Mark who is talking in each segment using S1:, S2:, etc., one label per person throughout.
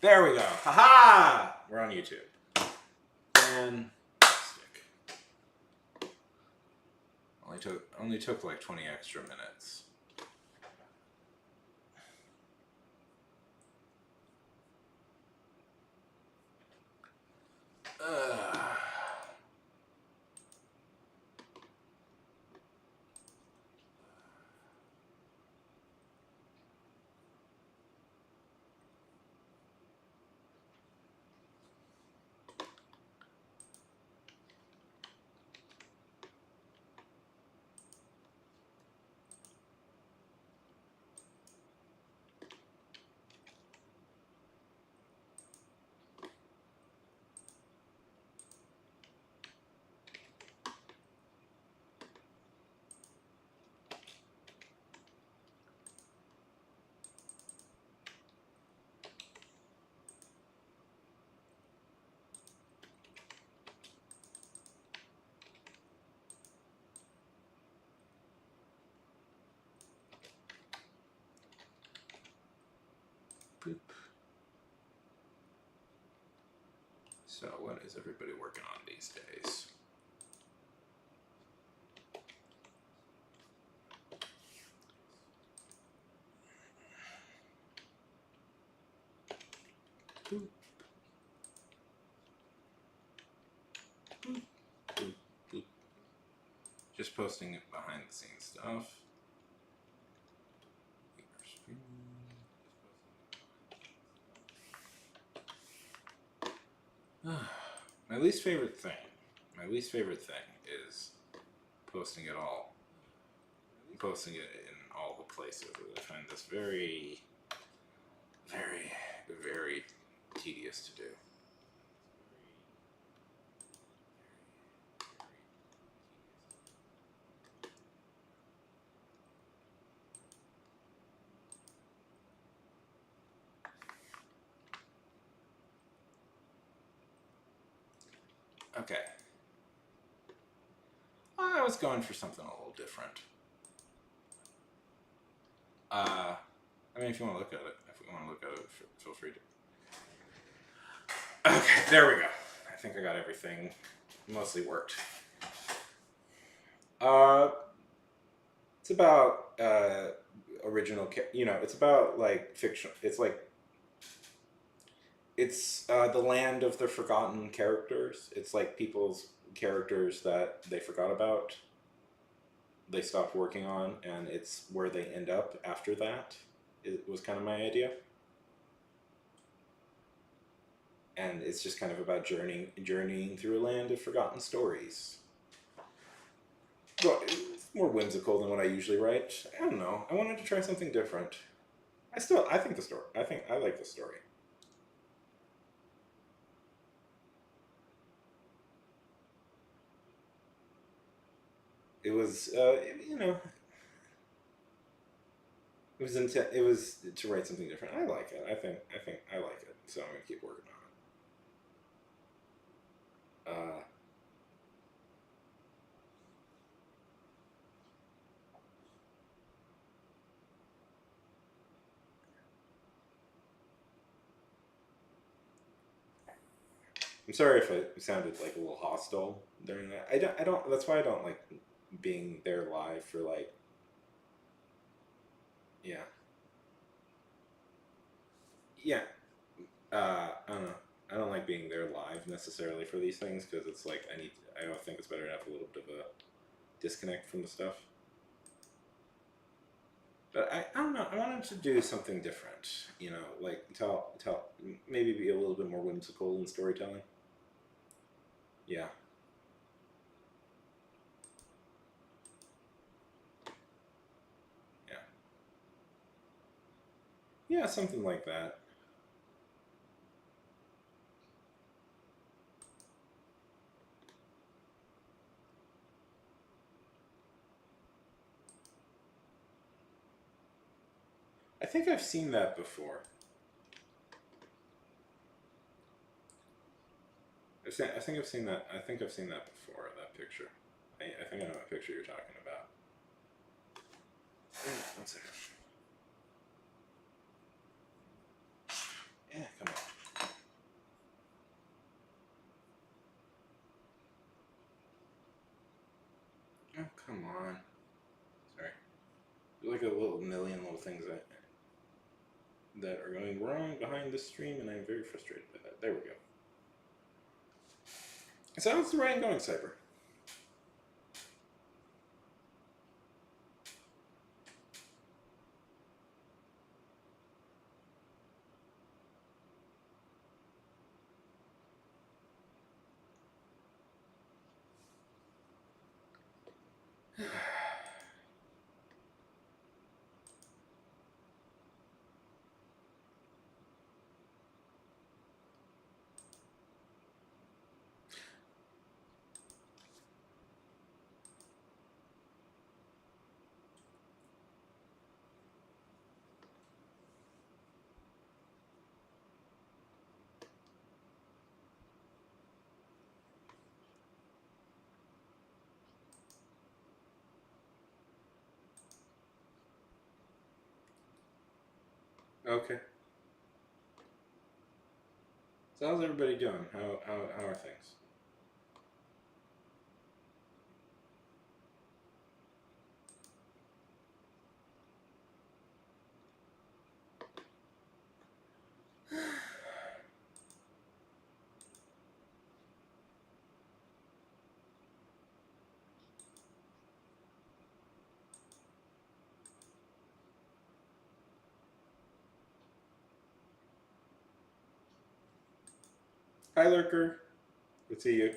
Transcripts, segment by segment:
S1: There we go. Haha! We're on YouTube. And stick. Only took like 20 extra minutes. Boop. So what is everybody working on these days? Boop. Boop. Boop. Boop. Just posting behind the scenes stuff. My least favorite thing is posting it in all the places. I find this very, very, very tedious to do. Okay. I was going for something a little different. I mean, if you want to look at it, feel free to. Okay, there we go. I think I got everything mostly worked. It's about original, it's about like fiction. It's the land of the forgotten characters. It's like people's characters that they forgot about, they stopped working on, and it's where they end up after that. It was kind of my idea. And it's just kind of about journeying through a land of forgotten stories. Well, it's more whimsical than what I usually write. I don't know. I wanted to try something different. I like the story. It was, it was to write something different. I like it. I think I like it. So I'm gonna keep working on it. I'm sorry if it sounded like a little hostile during that. I don't. That's why I don't like being there live for like. Yeah. Yeah. I don't know. I don't like being there live necessarily for these things because it's like I don't think it's better to have a little bit of a disconnect from the stuff. But I don't know. I wanted to do something different. Like maybe be a little bit more whimsical in storytelling. Yeah. Yeah. Yeah, something like that. I think I've seen that before. I think I've seen that. I think I've seen that before. That picture. I think I know what picture you're talking about. One second. Yeah, come on. Oh, come on. Sorry. There's like a little million little things that are going wrong behind the stream, and I'm very frustrated by that. There we go. So how's the writing going, Cyber? Okay. So how's everybody doing? How are things? Hi, Lurker. Good to see you.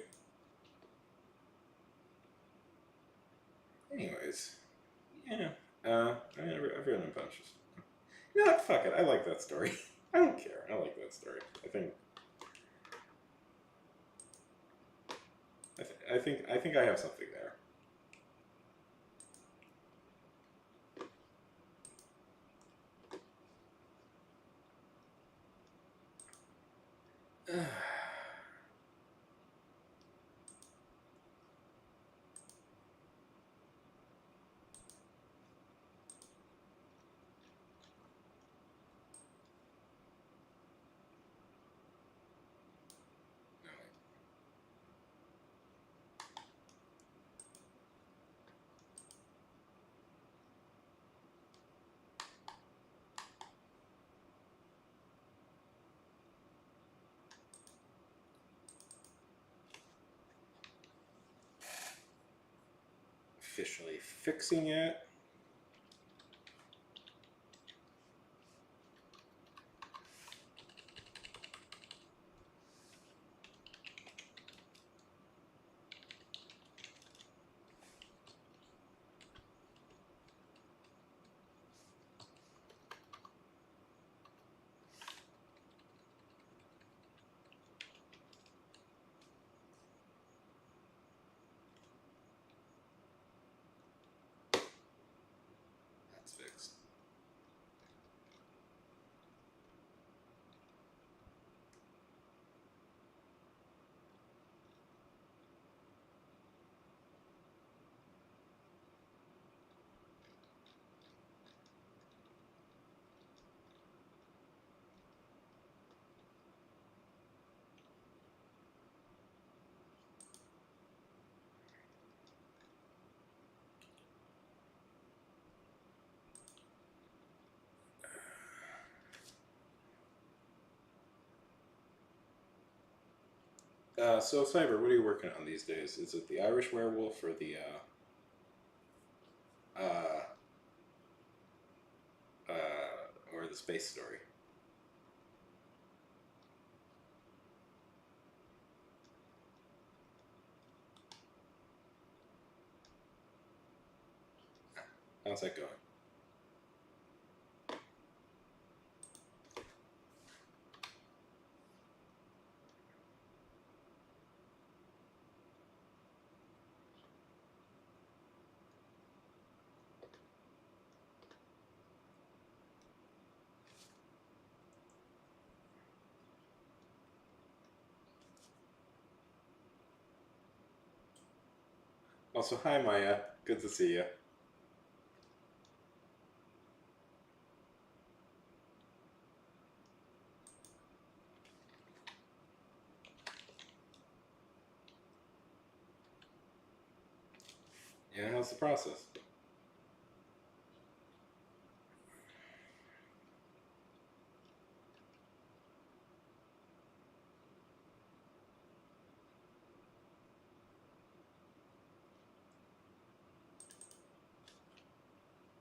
S1: Anyways, yeah. I've read Unconscious. You know what? Fuck it. I like that story. I don't care. I like that story. I think I have something there. Officially fixing it. That's fixed. So Cyber, what are you working on these days? Is it the Irish Werewolf or the uh, or the space story? How's that going? Also, hi Maya. Good to see you. Yeah, how's the process?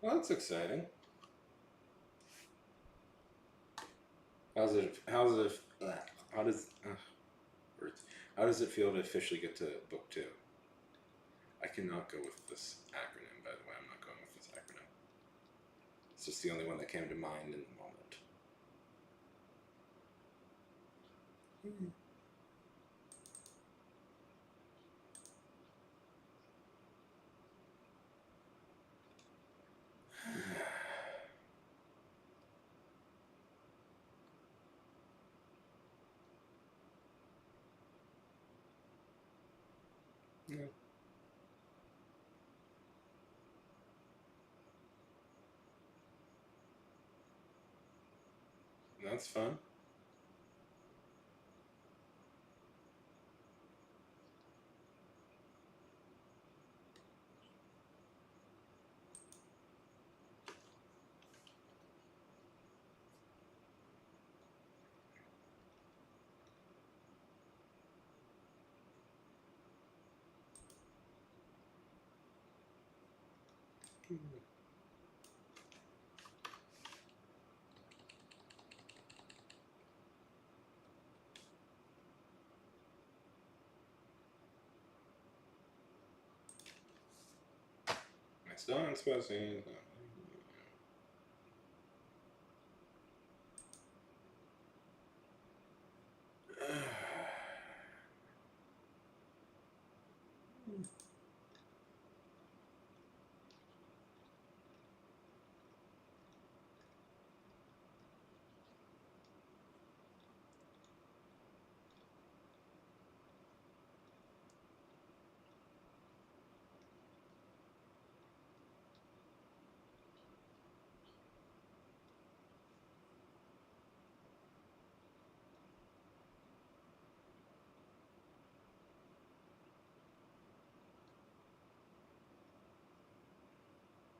S1: Well, that's exciting. How's it? How's it? How does? Words. How does it feel to officially get to book two? I cannot go with this acronym. By the way, I'm not going with this acronym. It's just the only one that came to mind in the moment. Yeah, that's fun. I still aren't supposed to.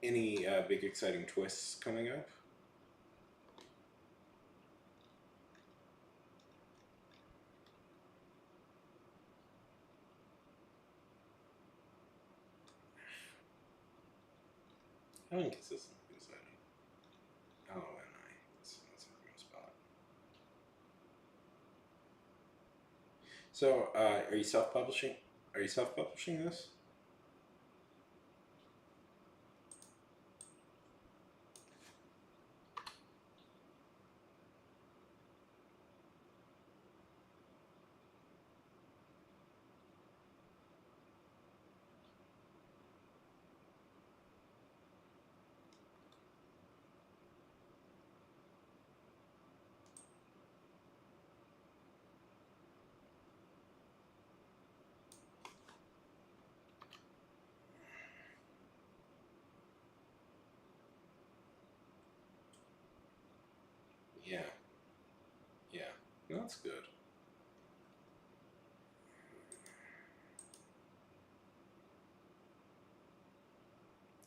S1: Any big exciting twists coming up? How inconsistent is that? Oh, and I. That's a good spot. So, are you self-publishing? Are you self-publishing this? Yeah, yeah. That's good.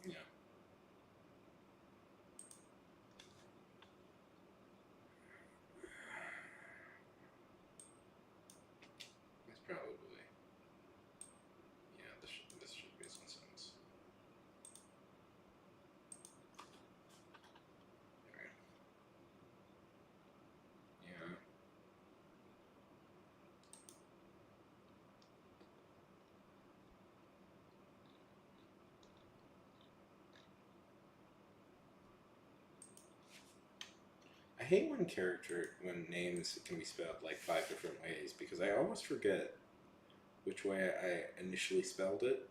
S1: Yeah, it's probably. Yeah, this should make some sense. Alright. Yeah. I hate when names can be spelled like five different ways because I always forget which way I initially spelled it.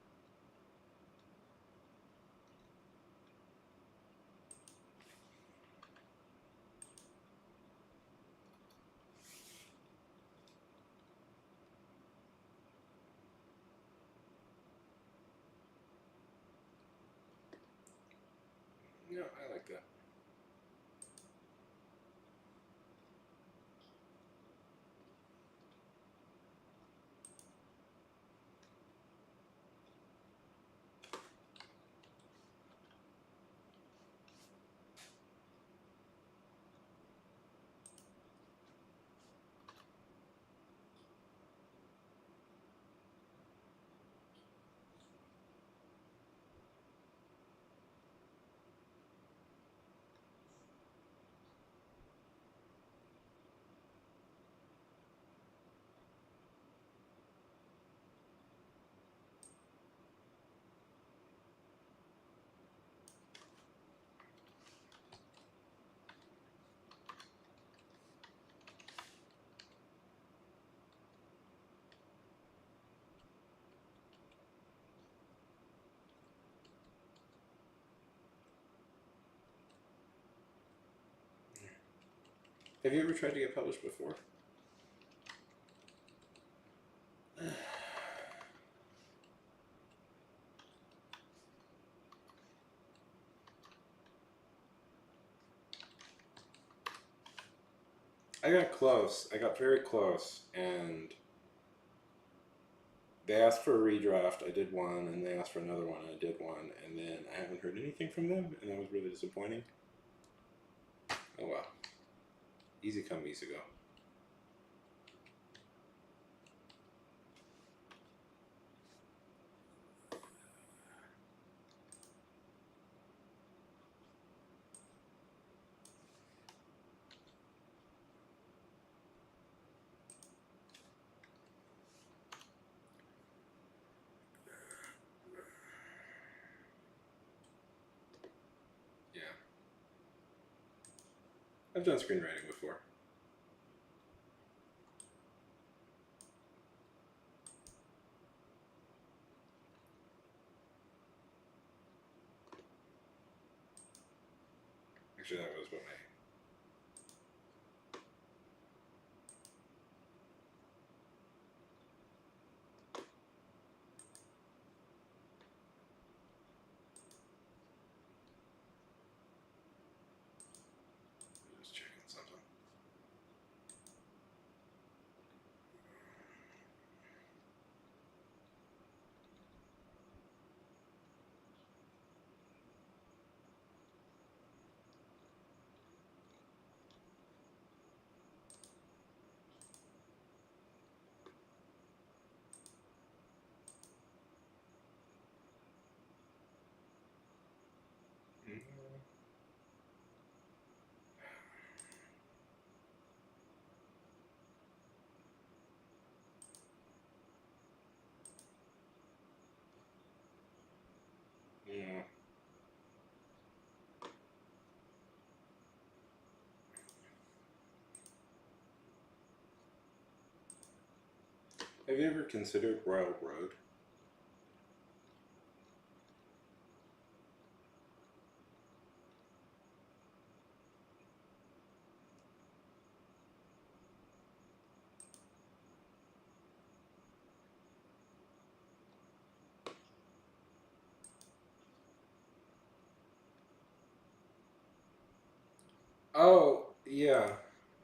S1: No, I like that. Have you ever tried to get published before? I got close. I got very close, and they asked for a redraft. I did one, and they asked for another one, and I did one, and then I haven't heard anything from them, and that was really disappointing. Oh well. Easy come, easy go. Yeah. I've done screenwriting before. Actually, that was what my... I was checking something. Yeah. Have you ever considered Royal Road? Oh, yeah.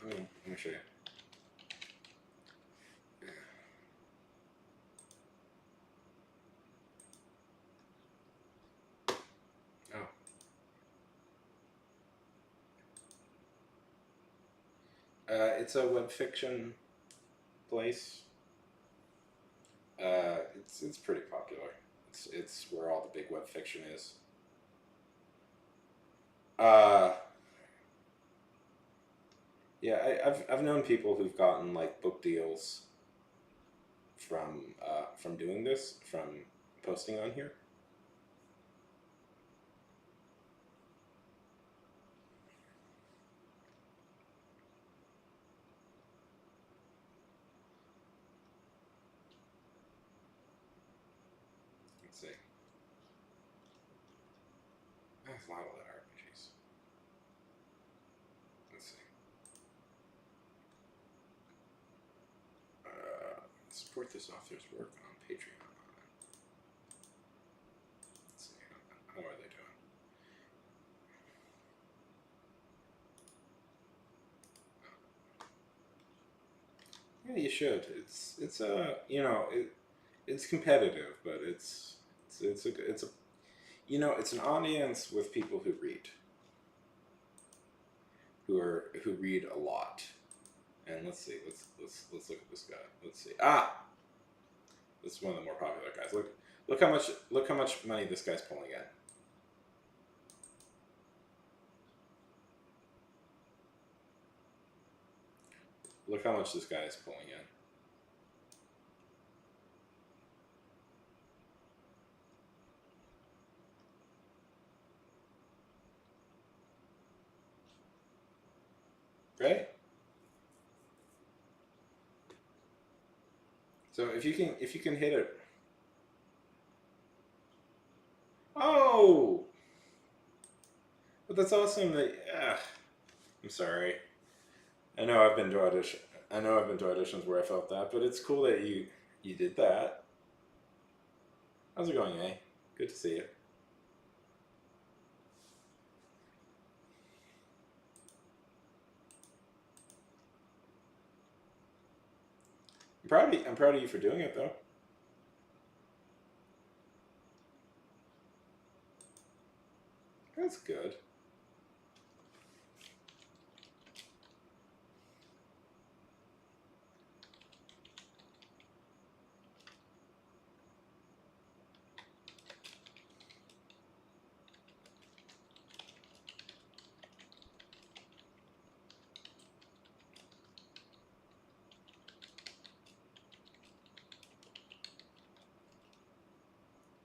S1: Let me show you. Oh. It's a web fiction place. It's pretty popular. It's where all the big web fiction is. Uh, yeah, I've known people who've gotten like book deals from doing this, from posting on here. Let's see. There's a lot of that RPGs. Let's see. Support this author's work on Patreon. Let's see. How are they doing? Yeah, you should. It's it's competitive, but it's a it's an audience with people who read, who read a lot. And let's see, let's look at this guy. Let's see. This is one of the more popular guys. Look how much money this guy's pulling in. Look how much this guy is pulling in. Right? So if you can hit it. Oh, but that's awesome. That I'm sorry. I know I've been to audition. I know I've been to auditions where I felt that, but it's cool that you did that. How's it going, eh? Good to see you. I'm proud of you for doing it though. That's good.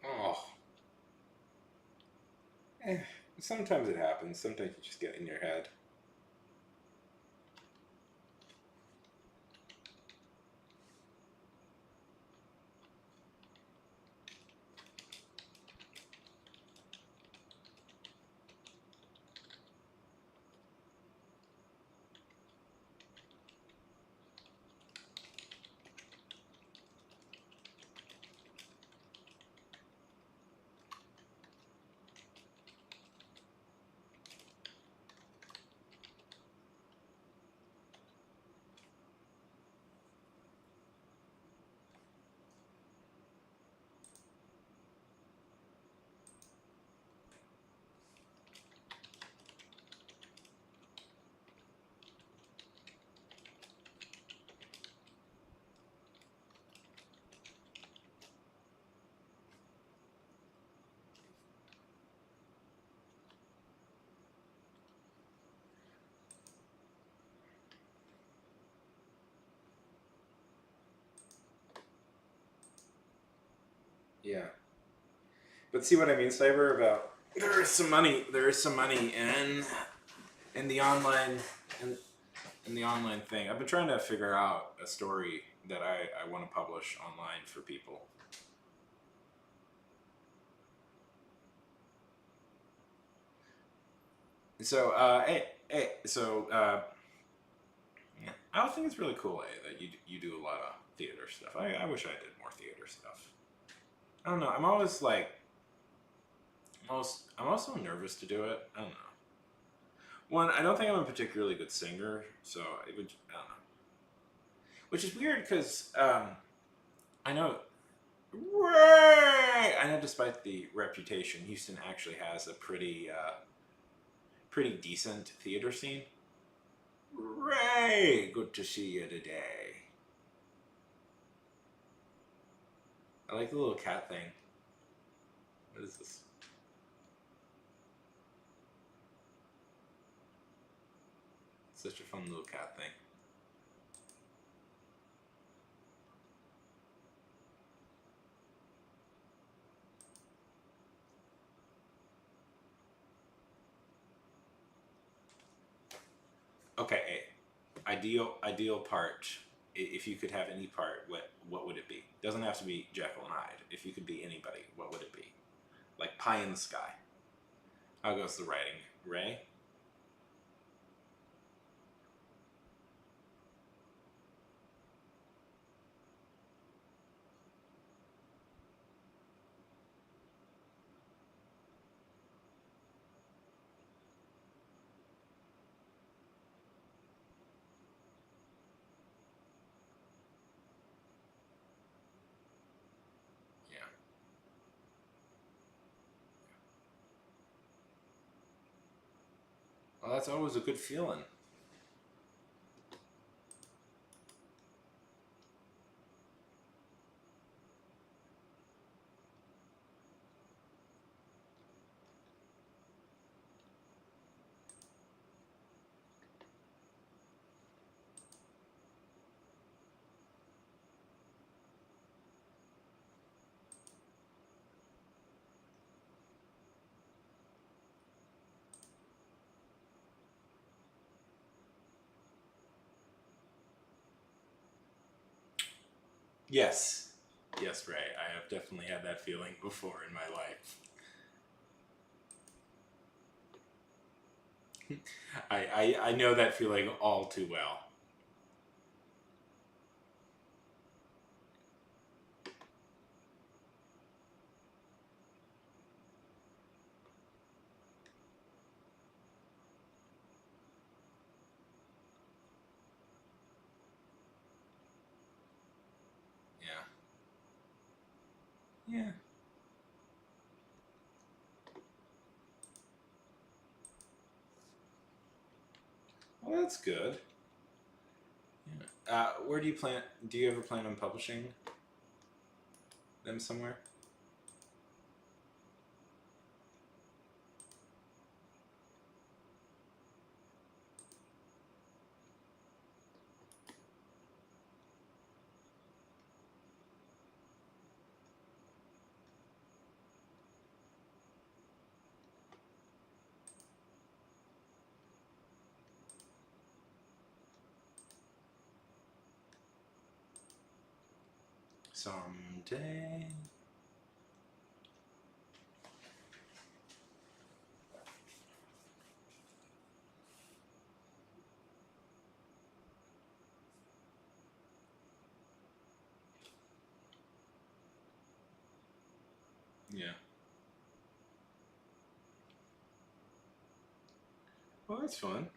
S1: Oh, eh, sometimes it happens. Sometimes you just get in your head. Yeah, but see what I mean, Cyber? About there is some money. There is some money in the online in, in the online thing. I've been trying to figure out a story that I want to publish online for people. So, I think it's really cool, that you do a lot of theater stuff. I wish I did more theater stuff. I don't know. I'm always like, I'm also nervous to do it. I don't know. One, I don't think I'm a particularly good singer, so it would, I don't know. Which is weird because I know, right? I know, despite the reputation, Houston actually has a pretty decent theater scene. Ray, good to see you today. I like the little cat thing. What is this? Such a fun little cat thing. Okay, ideal part. If you could have any part, what would it be? Doesn't have to be Jekyll and Hyde. If you could be anybody, what would it be? Like pie in the sky. How goes the writing? Ray? Yeah. Well, that's always a good feeling. Yes. Yes, Ray. I have definitely had that feeling before in my life. I know that feeling all too well. Yeah. Yeah. Well, that's good. Yeah. Where do you plan? Do you ever plan on publishing them somewhere? Someday. Yeah. Well, that's fun.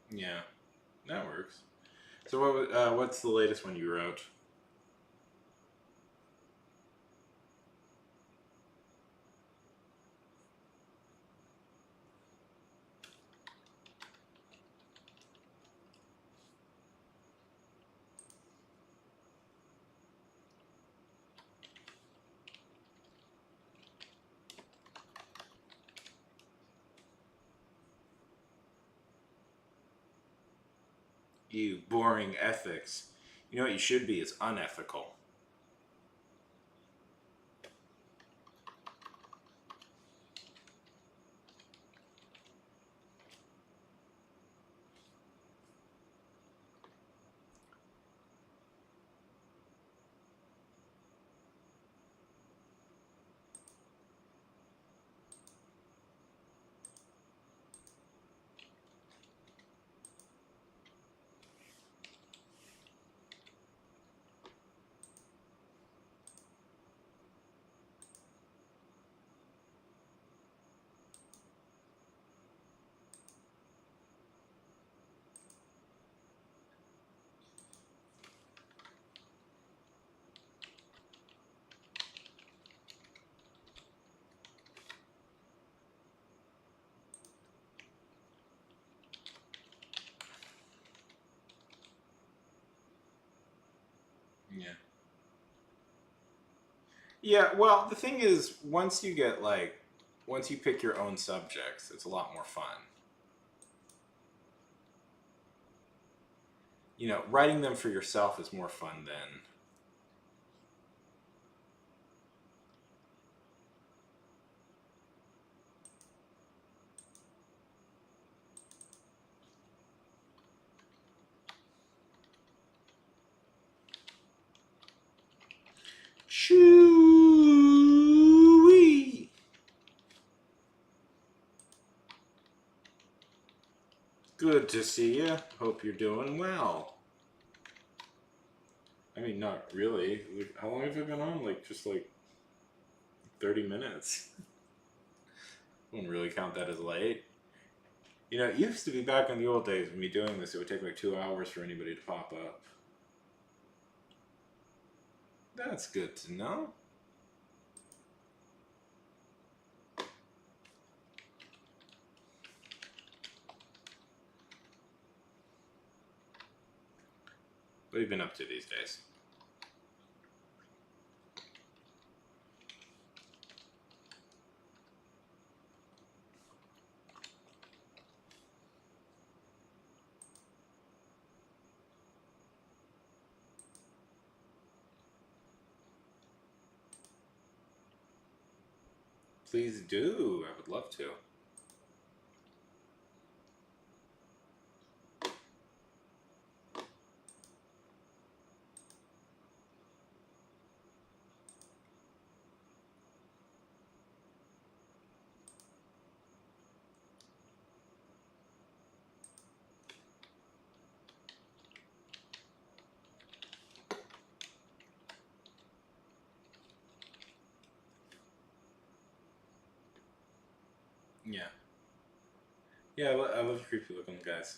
S1: Yeah, that works. So what's the latest one you wrote? You boring ethics. You know what you should be is unethical. Yeah. Yeah, well, the thing is, once you pick your own subjects, it's a lot more fun. You know, writing them for yourself is more fun than. Chewy. Good to see you. Hope you're doing well. I mean, not really. Like, how long have I been on? Just 30 minutes. Wouldn't really count that as late. You know, it used to be back in the old days of me doing this, it would take like 2 hours for anybody to pop up. That's good to know. What have you been up to these days? Please do. I would love to. Yeah, I love creepy looking guys.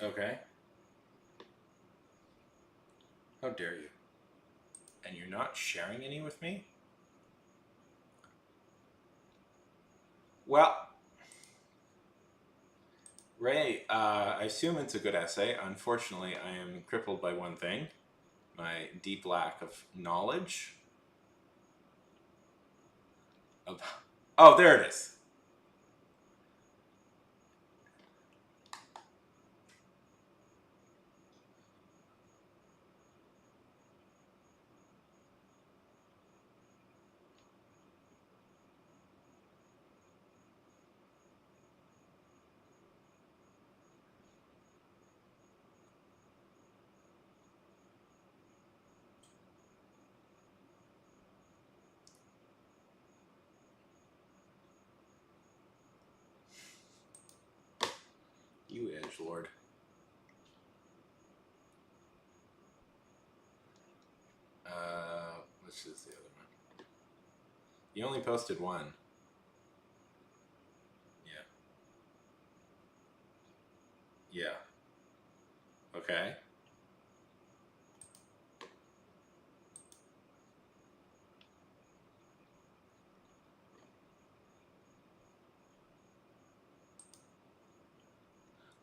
S1: Okay. How dare you? And you're not sharing any with me? Well, Ray, I assume it's a good essay. Unfortunately, I am crippled by one thing: my deep lack of knowledge. Of oh, there it is. You edge lord. Which is the other one? You only posted one. Yeah. Yeah. Okay.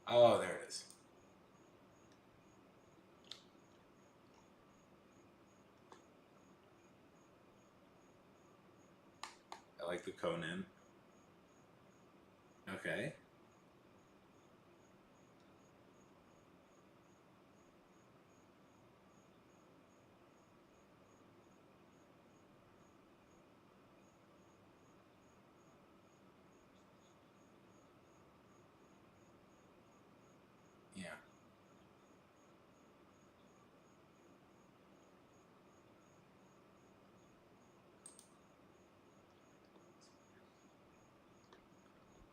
S1: Oh, there it is. I like the Conan. Okay. Yeah.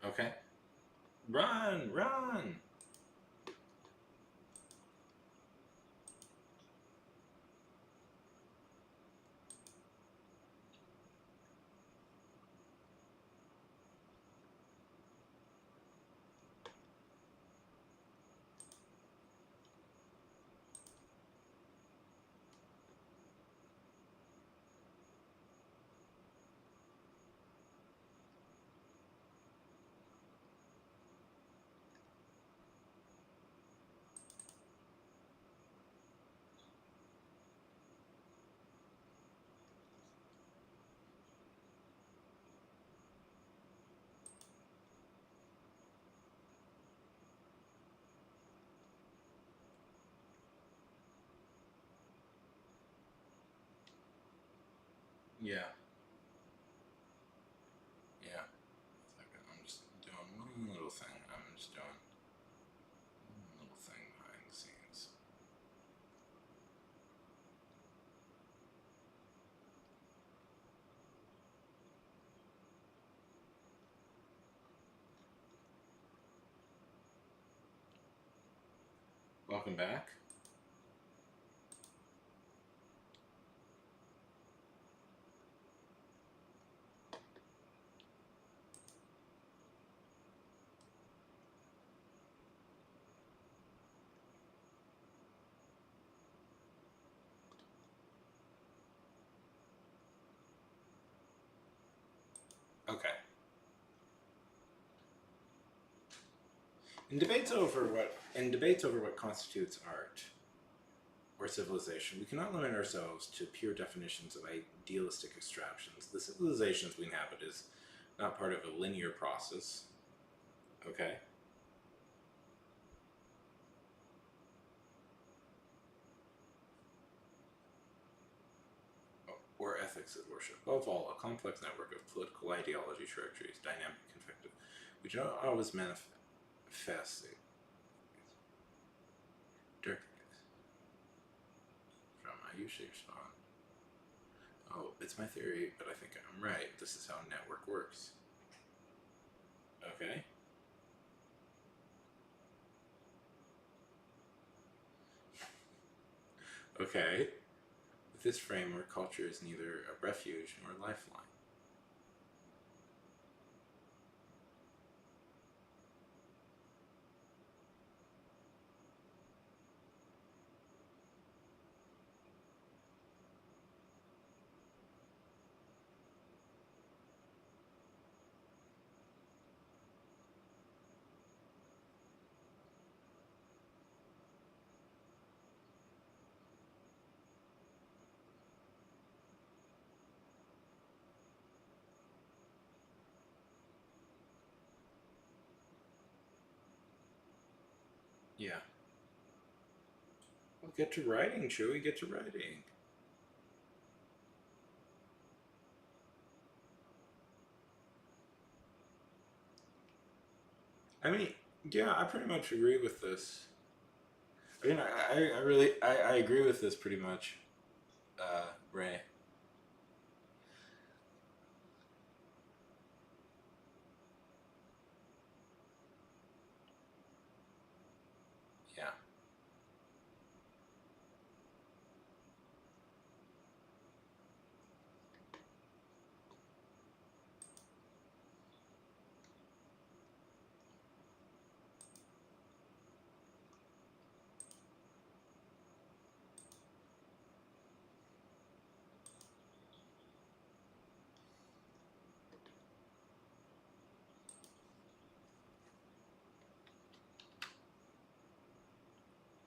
S1: Okay. Run, run. Yeah. Yeah. I'm just doing one little thing. I'm just doing one little thing behind the scenes. Welcome back. Okay. In debates over what constitutes art or civilization, we cannot limit ourselves to pure definitions of idealistic abstractions. The civilizations we inhabit is not part of a linear process. Okay. ethics of worship. Above all, a complex network of political ideology trajectories, dynamic, effective, which don't always manifest I usually respond. Oh, it's my theory, but I think I'm right. This is how a network works. Okay. Okay. With this framework, culture is neither a refuge nor a lifeline. Yeah. Well, get to writing, Chewie. Get to writing. I mean, yeah, I pretty much agree with this. I mean, I really, I agree with this pretty much, Ray. Yeah.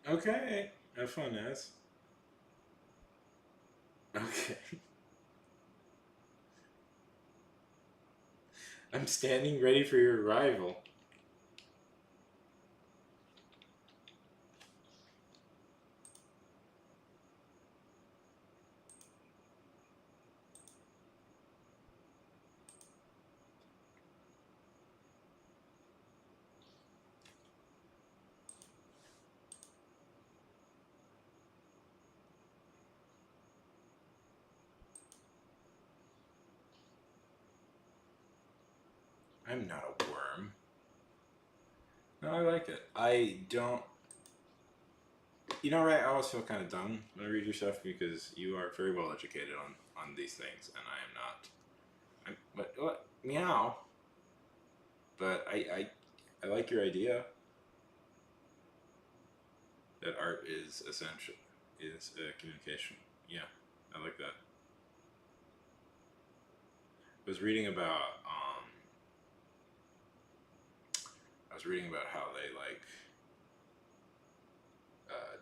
S1: Okay. Have fun, Az. Okay. I'm standing ready for your arrival. I'm not a worm. No, I like it. I don't. You know, right? I always feel kind of dumb when I read your stuff because you are very well educated on these things, and I am not. But what? Meow. But I like your idea that art is essential, is communication. Yeah, I like that. I was reading about I was reading about how they like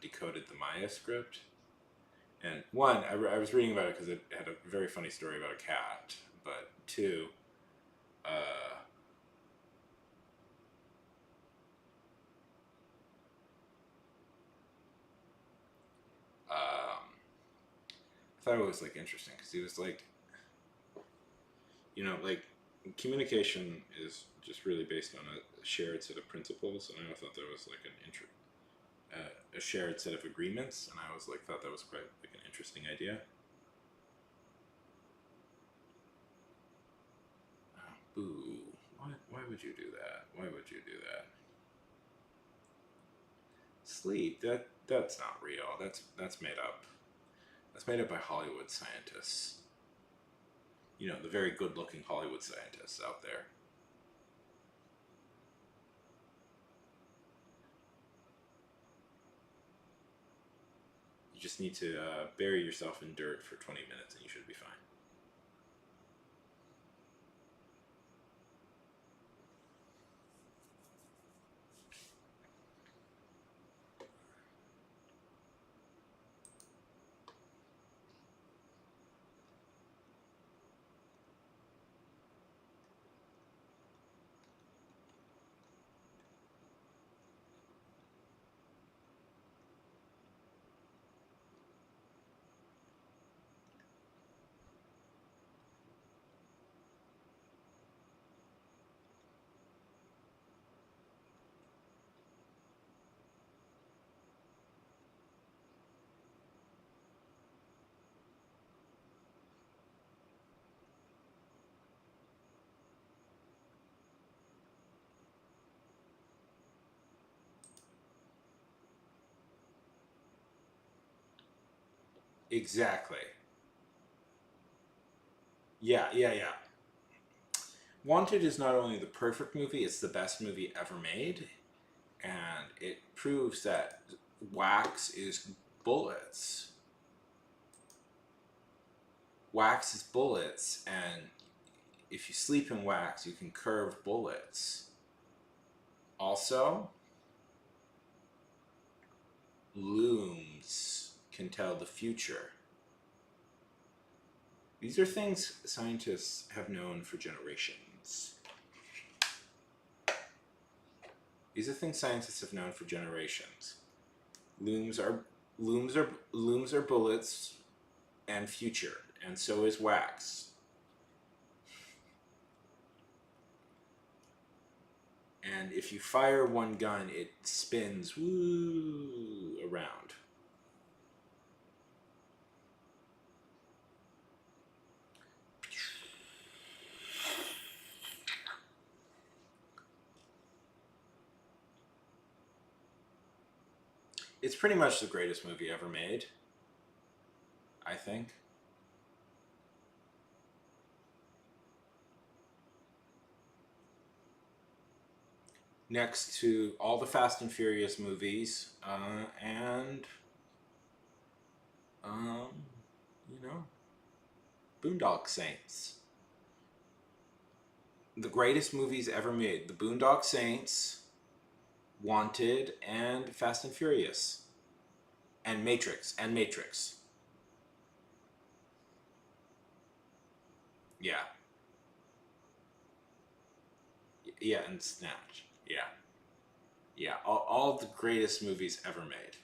S1: decoded the Maya script. And one, I was reading about it because it had a very funny story about a cat. But two, uh, I thought it was like interesting because he was like, you know, like communication is just really based on a shared set of principles, and I thought that was like a shared set of agreements, and I was like thought that was quite like an interesting idea. Oh, boo! Why would you do that? Why would you do that? Sleep. That's not real. That's made up. That's made up by Hollywood scientists. You know, the very good-looking Hollywood scientists out there. You just need to bury yourself in dirt for 20 minutes and you should be fine. Exactly. Yeah, yeah, yeah. Wanted is not only the perfect movie, it's the best movie ever made. And it proves that wax is bullets. Wax is bullets, and if you sleep in wax, you can curve bullets. Also, looms can tell the future. These are things scientists have known for generations. These are things scientists have known for generations. Looms are looms are bullets and future, and so is wax. And if you fire one gun, it spins woo around. It's pretty much the greatest movie ever made, I think. Next to all the Fast and Furious movies, and um, you know, Boondock Saints. The greatest movies ever made: The Boondock Saints, Wanted, and Fast and Furious, and Matrix, and Matrix. Yeah, yeah, and Snatch. Yeah, yeah, all the greatest movies ever made.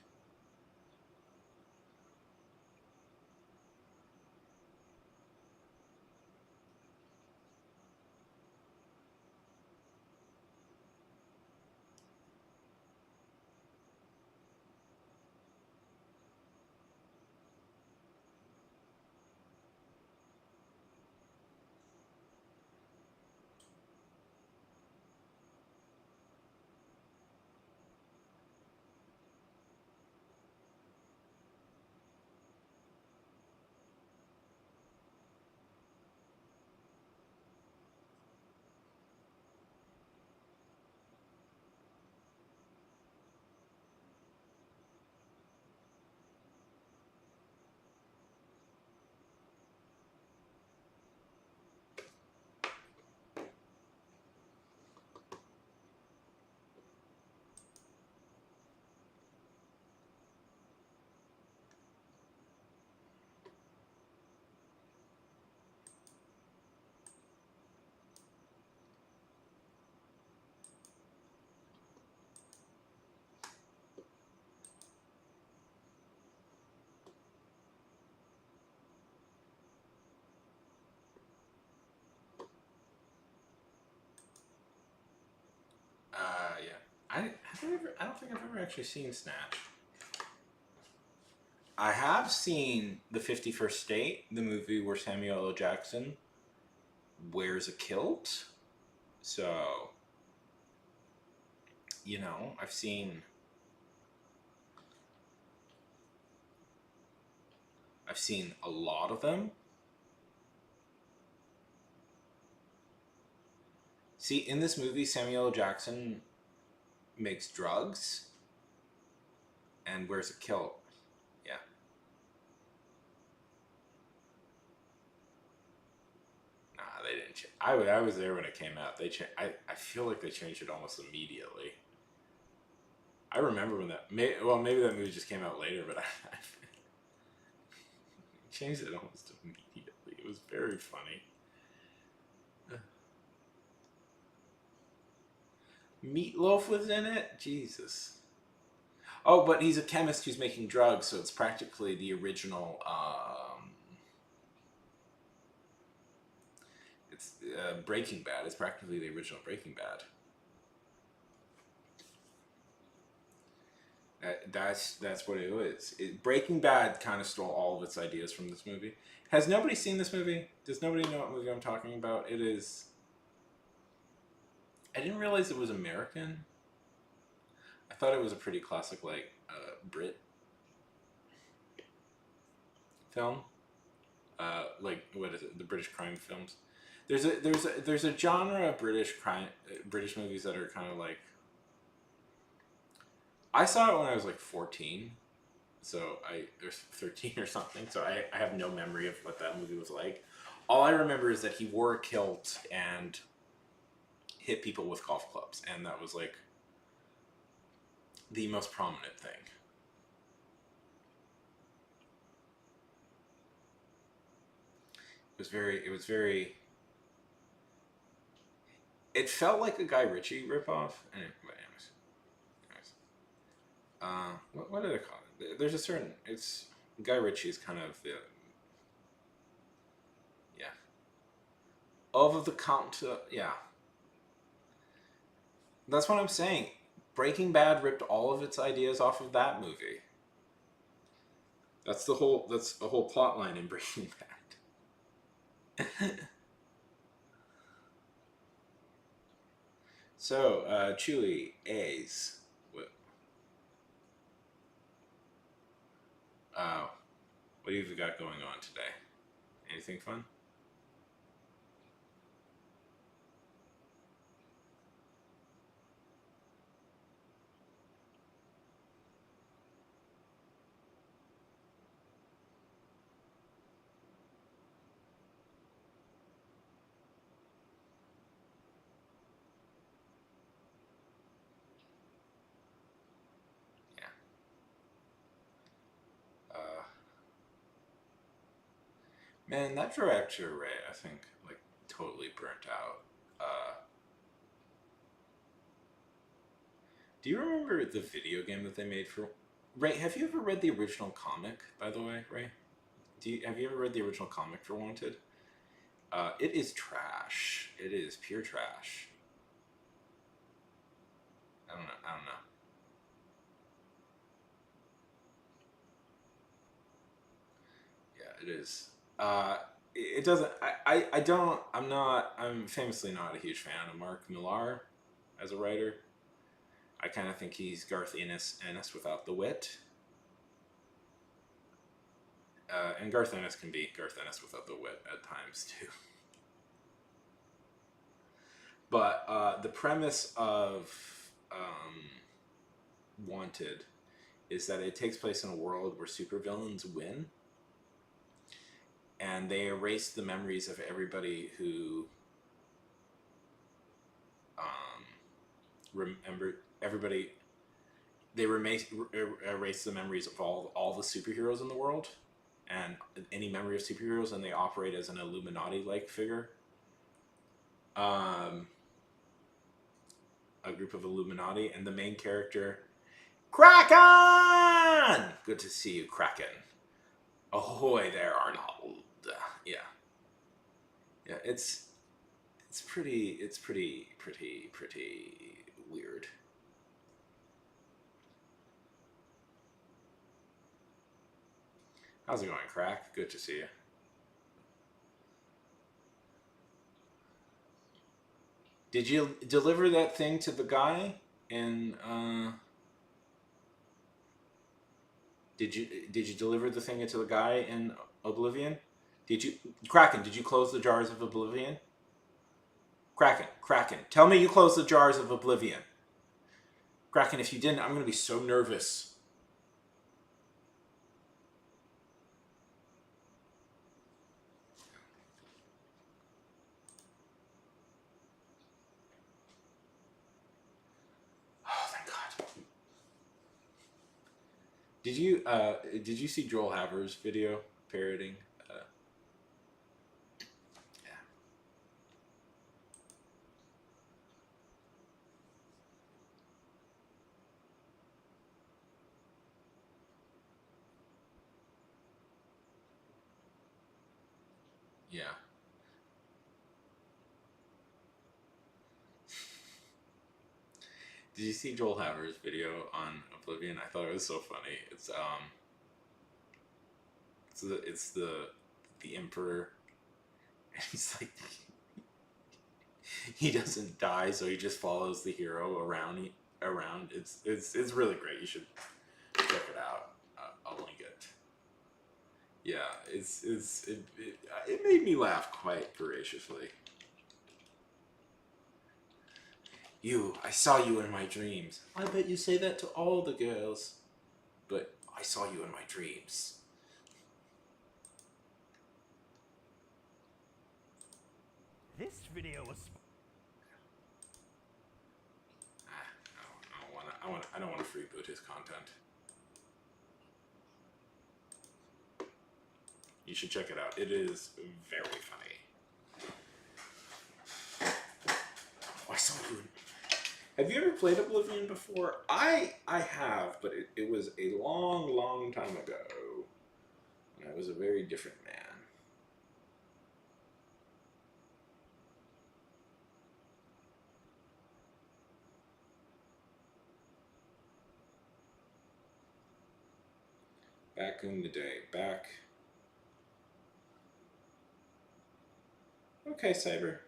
S1: Yeah. I don't think I've ever actually seen Snatch. I have seen The 51st State, the movie where Samuel L. Jackson wears a kilt. So, I've seen a lot of them. See, in this movie, Samuel L. Jackson makes drugs and wears a kilt. Yeah. Nah, they didn't change. I was there when it came out. I feel like they changed it almost immediately. I remember when well, maybe that movie just came out later, but I changed it almost immediately. It was very funny. Meatloaf was in it? Jesus. Oh, but he's a chemist who's making drugs, so it's practically the original. It's Breaking Bad. It's practically the original Breaking Bad. That's what it is. Breaking Bad kind of stole all of its ideas from this movie. Has nobody seen this movie? Does nobody know what movie I'm talking about? It is. I didn't realize it was American. I thought it was a pretty classic, like Brit. film. Like what is it? The British crime films. There's a genre of British movies that are kind of like. I saw it when I was like 14, so I was 13 or something. So I have no memory of what that movie was like. All I remember is that he wore a kilt and hit people with golf clubs, and that was like the most prominent thing. It was very. It felt like a Guy Ritchie ripoff. Anyways. What did I call it? There's a certain. It's Guy Ritchie's kind of the. Yeah. Of the count. Yeah. That's what I'm saying. Breaking Bad ripped all of its ideas off of that movie. That's the whole. That's the whole plot line in Breaking Bad. So, Chewy, A's. Uh, what have you got going on today? Anything fun? Yeah. Uh, Man, that director Ray, I think, like totally burnt out. Do you remember the video game that they made for Ray? Have you ever read the original comic? By the way, Ray, have you ever read the original comic for Wanted? It is trash. It is pure trash. I don't know. I don't know. Yeah, it is. It doesn't. I don't. I'm not. I'm famously not a huge fan of Mark Millar as a writer. I kind of think he's Garth Ennis without the wit. And Garth Ennis can be Garth Ennis without the wit at times too. But the premise of Wanted is that it takes place in a world where supervillains win, and they erase the memories of everybody who remember everybody. They erase the memories of all the superheroes in the world, and any memory of superheroes, and they operate as an Illuminati-like figure. A group of Illuminati, and the main character, Kraken! Good to see you, Kraken. Ahoy there, Arnold. Yeah. Yeah, it's pretty weird. How's it going, Crack? Good to see you. Did you deliver that thing to the guy in did you deliver the thing to the guy in Oblivion? Did you Kraken, did you close the jars of Oblivion? Kraken, tell me you closed the jars of Oblivion. Kraken, if you didn't, I'm gonna be so nervous. Oh, thank God. Did you see Joel Haver's video parroting? Yeah. Yeah. Did you see Joel Haver's video on Oblivion? I thought it was so funny. It's the Emperor. It's like he doesn't die, so he just follows the hero around. It's really great. You should check it out. I'll link it. Yeah, it made me laugh quite voraciously. I saw you in my dreams. I bet you say that to all the girls. But I saw you in my dreams.
S2: This video was.
S1: I don't want to freeboot his content. You should check it out. It is very funny. Oh, I saw you. Have you ever played Oblivion before? I have, but it was a long time ago. And I was a very different man. Back in the day. Back. Okay, Cyber.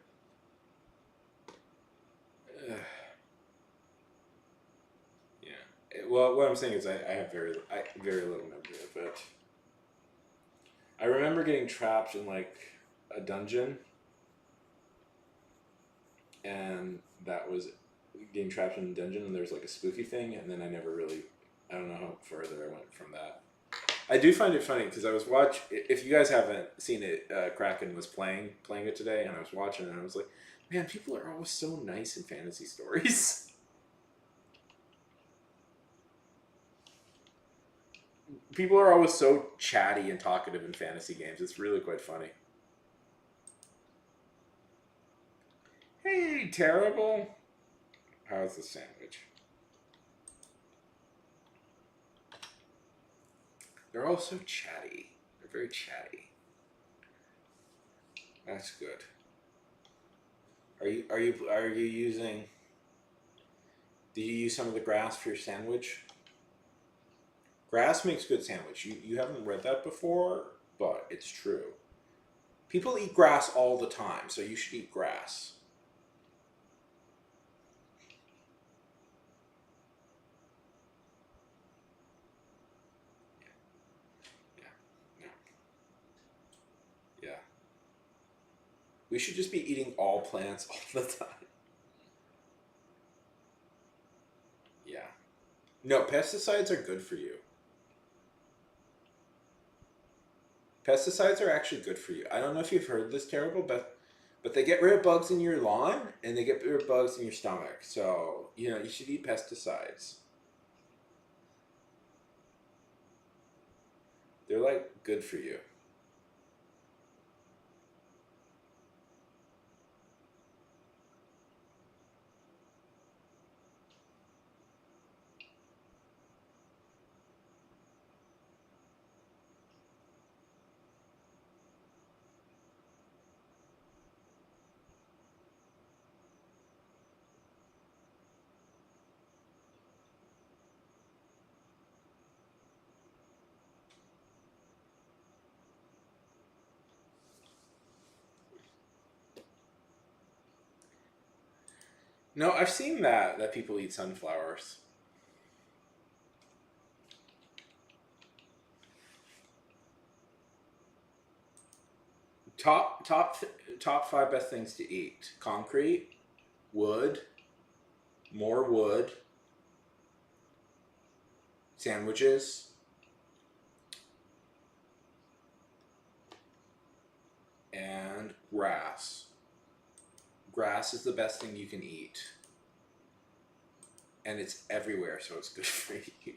S1: Yeah. Well, what I'm saying is I have very little memory of it. I remember getting trapped in like a dungeon, and that was getting trapped in a dungeon, and there was like a spooky thing, and then I don't know how further I went from that. I do find it funny because I was if you guys haven't seen it, Kraken was playing it today, and I was watching it, and I was like, man, people are always so nice in fantasy stories. People are always so chatty and talkative in fantasy games. It's really quite funny. Hey, terrible. How's the sandwich? They're all so chatty. They're very chatty. That's good. Are you using? Did you use some of the grass for your sandwich? Grass makes good sandwich. You haven't read that before, but it's true. People eat grass all the time, so you should eat grass. Yeah. We should just be eating all plants all the time. Yeah. No, pesticides are good for you. Pesticides are actually good for you. I don't know if you've heard this, terrible, but they get rid of bugs in your lawn and they get rid of bugs in your stomach. So, you should eat pesticides. They're like good for you. No, I've seen that people eat sunflowers. Top 5 best things to eat: concrete, wood, more wood, sandwiches, and grass. Grass is the best thing you can eat, and it's everywhere, so it's good for you.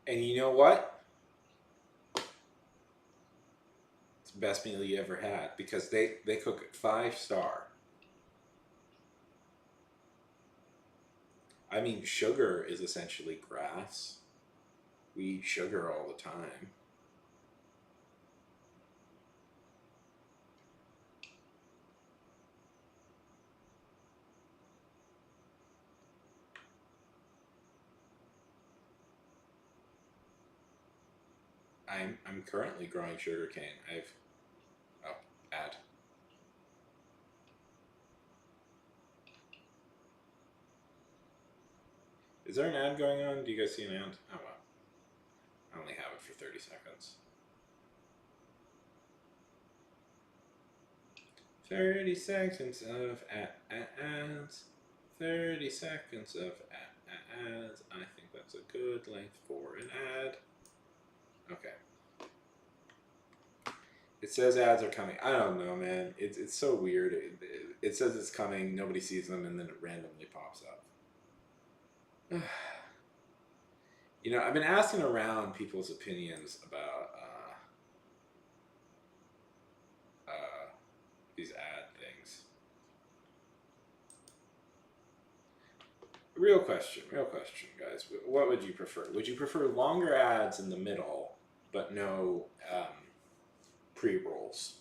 S1: And you know what? It's the best meal you ever had because they cook it 5-star. I mean, sugar is essentially grass. We eat sugar all the time. I'm currently growing sugarcane. I've oh ad. Is there an ad going on? Do you guys see an ad? Oh well. I only have it for 30 seconds. 30 seconds of ads. 30 seconds of ads. I think that's a good length for an ad. Okay. It says ads are coming. I don't know, man. It's so weird. It says it's coming. Nobody sees them, and then it randomly pops up. You know, I've been asking around people's opinions about these ad things. Real question, guys. What would you prefer? Would you prefer longer ads in the middle, but no pre-rolls?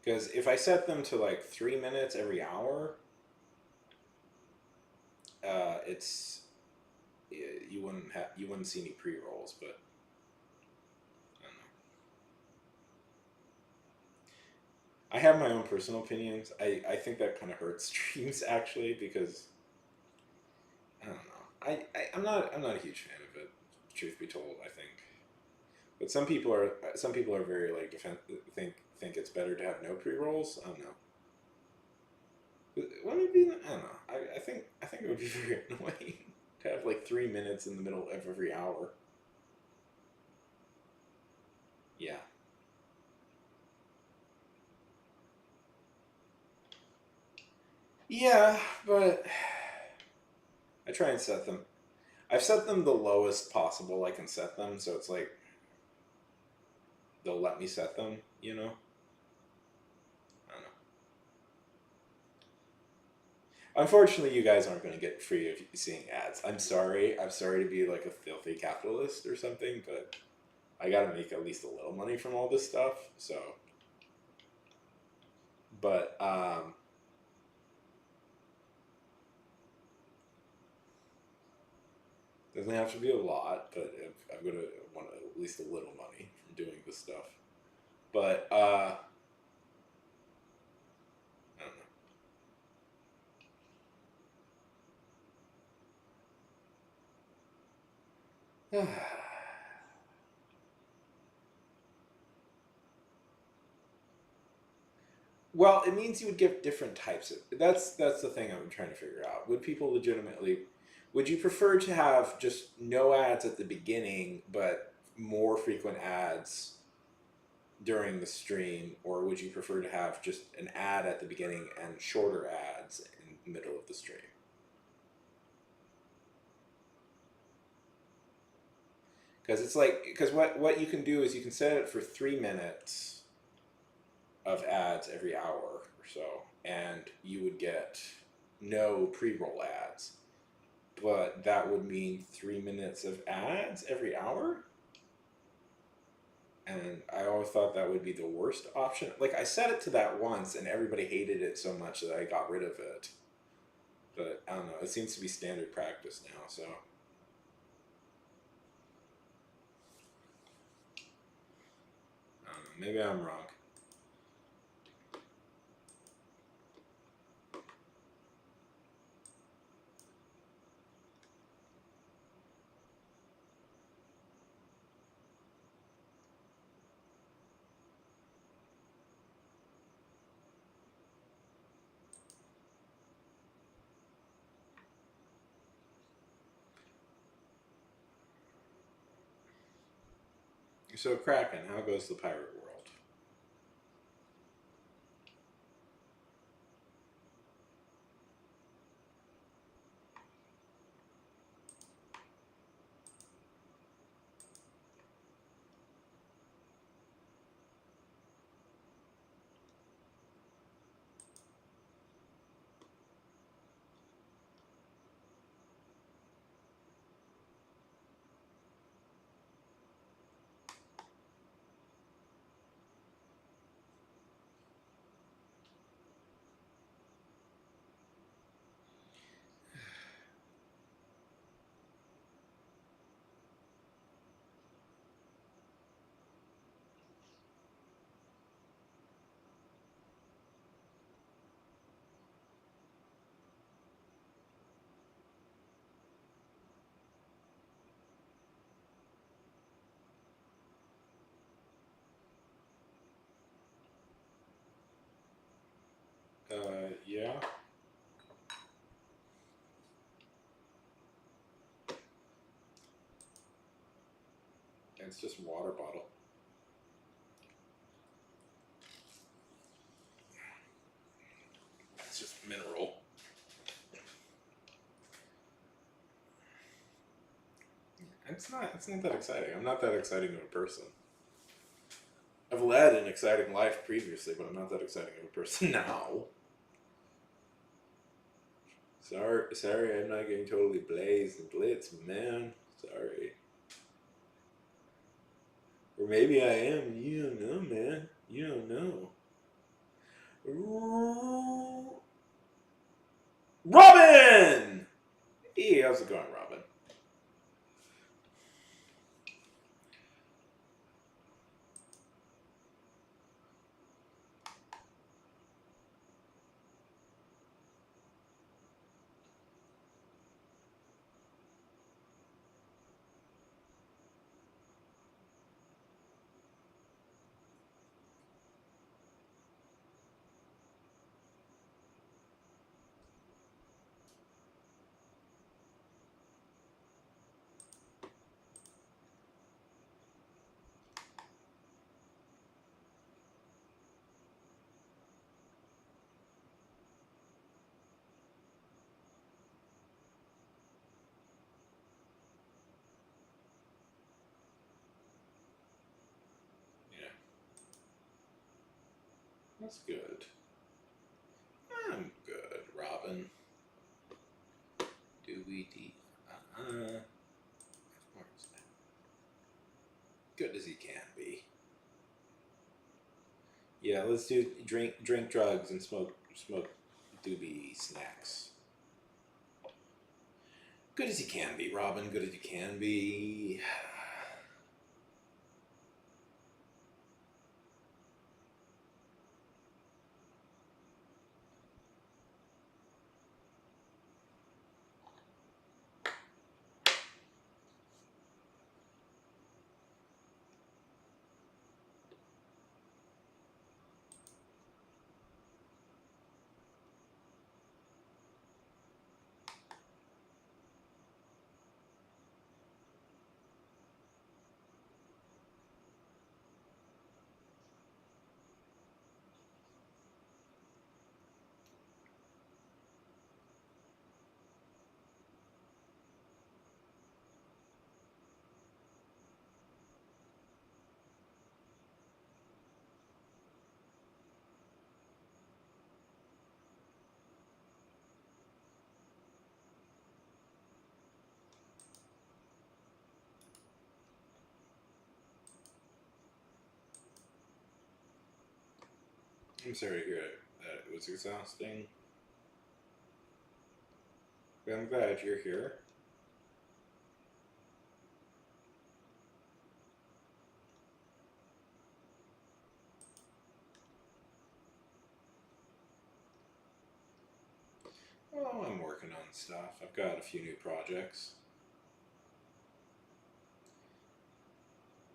S1: Because if I set them to like 3 minutes every hour, it's you wouldn't see any pre-rolls, but I don't know. I have my own personal opinions. I think that kind of hurts streams actually because I don't know. I'm not a huge fan of it. Truth be told, I think. But some people are very like think it's better to have no pre rolls. I don't know. Wouldn't it be? I don't know. I think it would be very annoying to have like 3 minutes in the middle of every hour. Yeah. Yeah, but I try and set them. I've set them the lowest possible I can set them, so it's like they'll let me set them, you know? I don't know. Unfortunately, you guys aren't going to get free of seeing ads. I'm sorry. I'm sorry to be like a filthy capitalist or something, but I got to make at least a little money from all this stuff. So, but doesn't have to be a lot. But I'm going to want at least a little money from doing this stuff. But I don't know. Well, it means you would get different types of. That's the thing I'm trying to figure out. Would people legitimately? Would you prefer to have just no ads at the beginning, but more frequent ads during the stream, or would you prefer to have just an ad at the beginning and shorter ads in the middle of the stream? Because it's like what you can do is you can set it for 3 minutes of ads every hour or so, and you would get no pre-roll ads. But that would mean 3 minutes of ads every hour. And I always thought that would be the worst option. Like, I set it to that once, and everybody hated it so much that I got rid of it. But I don't know. It seems to be standard practice now, so. I don't know. Maybe I'm wrong. So, Kraken, how goes the pirate world? It's just a water bottle. It's just mineral. It's not that exciting. I'm not that exciting of a person. I've led an exciting life previously, but I'm not that exciting of a person now. Sorry, I'm not getting totally blazed and blitzed, man. Sorry. Or maybe I am. You don't know, man. You don't know. Robin! Hey, how's it going, Robin? Yeah. That's good. I'm good, Robin. Do we D? Good as he can be. Yeah, let's do drink drugs and smoke doobie snacks. Good as he can be, Robin. Good as he can be. I'm sorry to hear that it was exhausting. But I'm glad you're here. Well, I'm working on stuff. I've got a few new projects.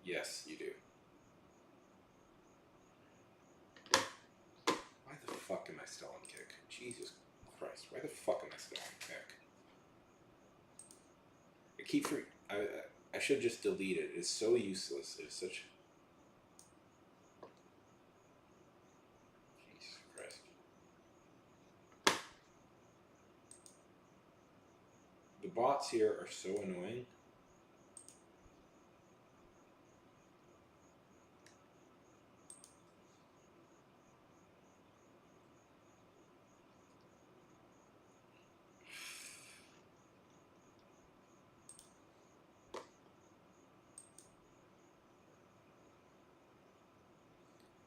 S1: Yes, you do. Why the fuck am I still on kick? Jesus Christ, why the fuck am I still on kick? I keep I should just delete it. It's so useless. It's such... Jesus Christ. The bots here are so annoying.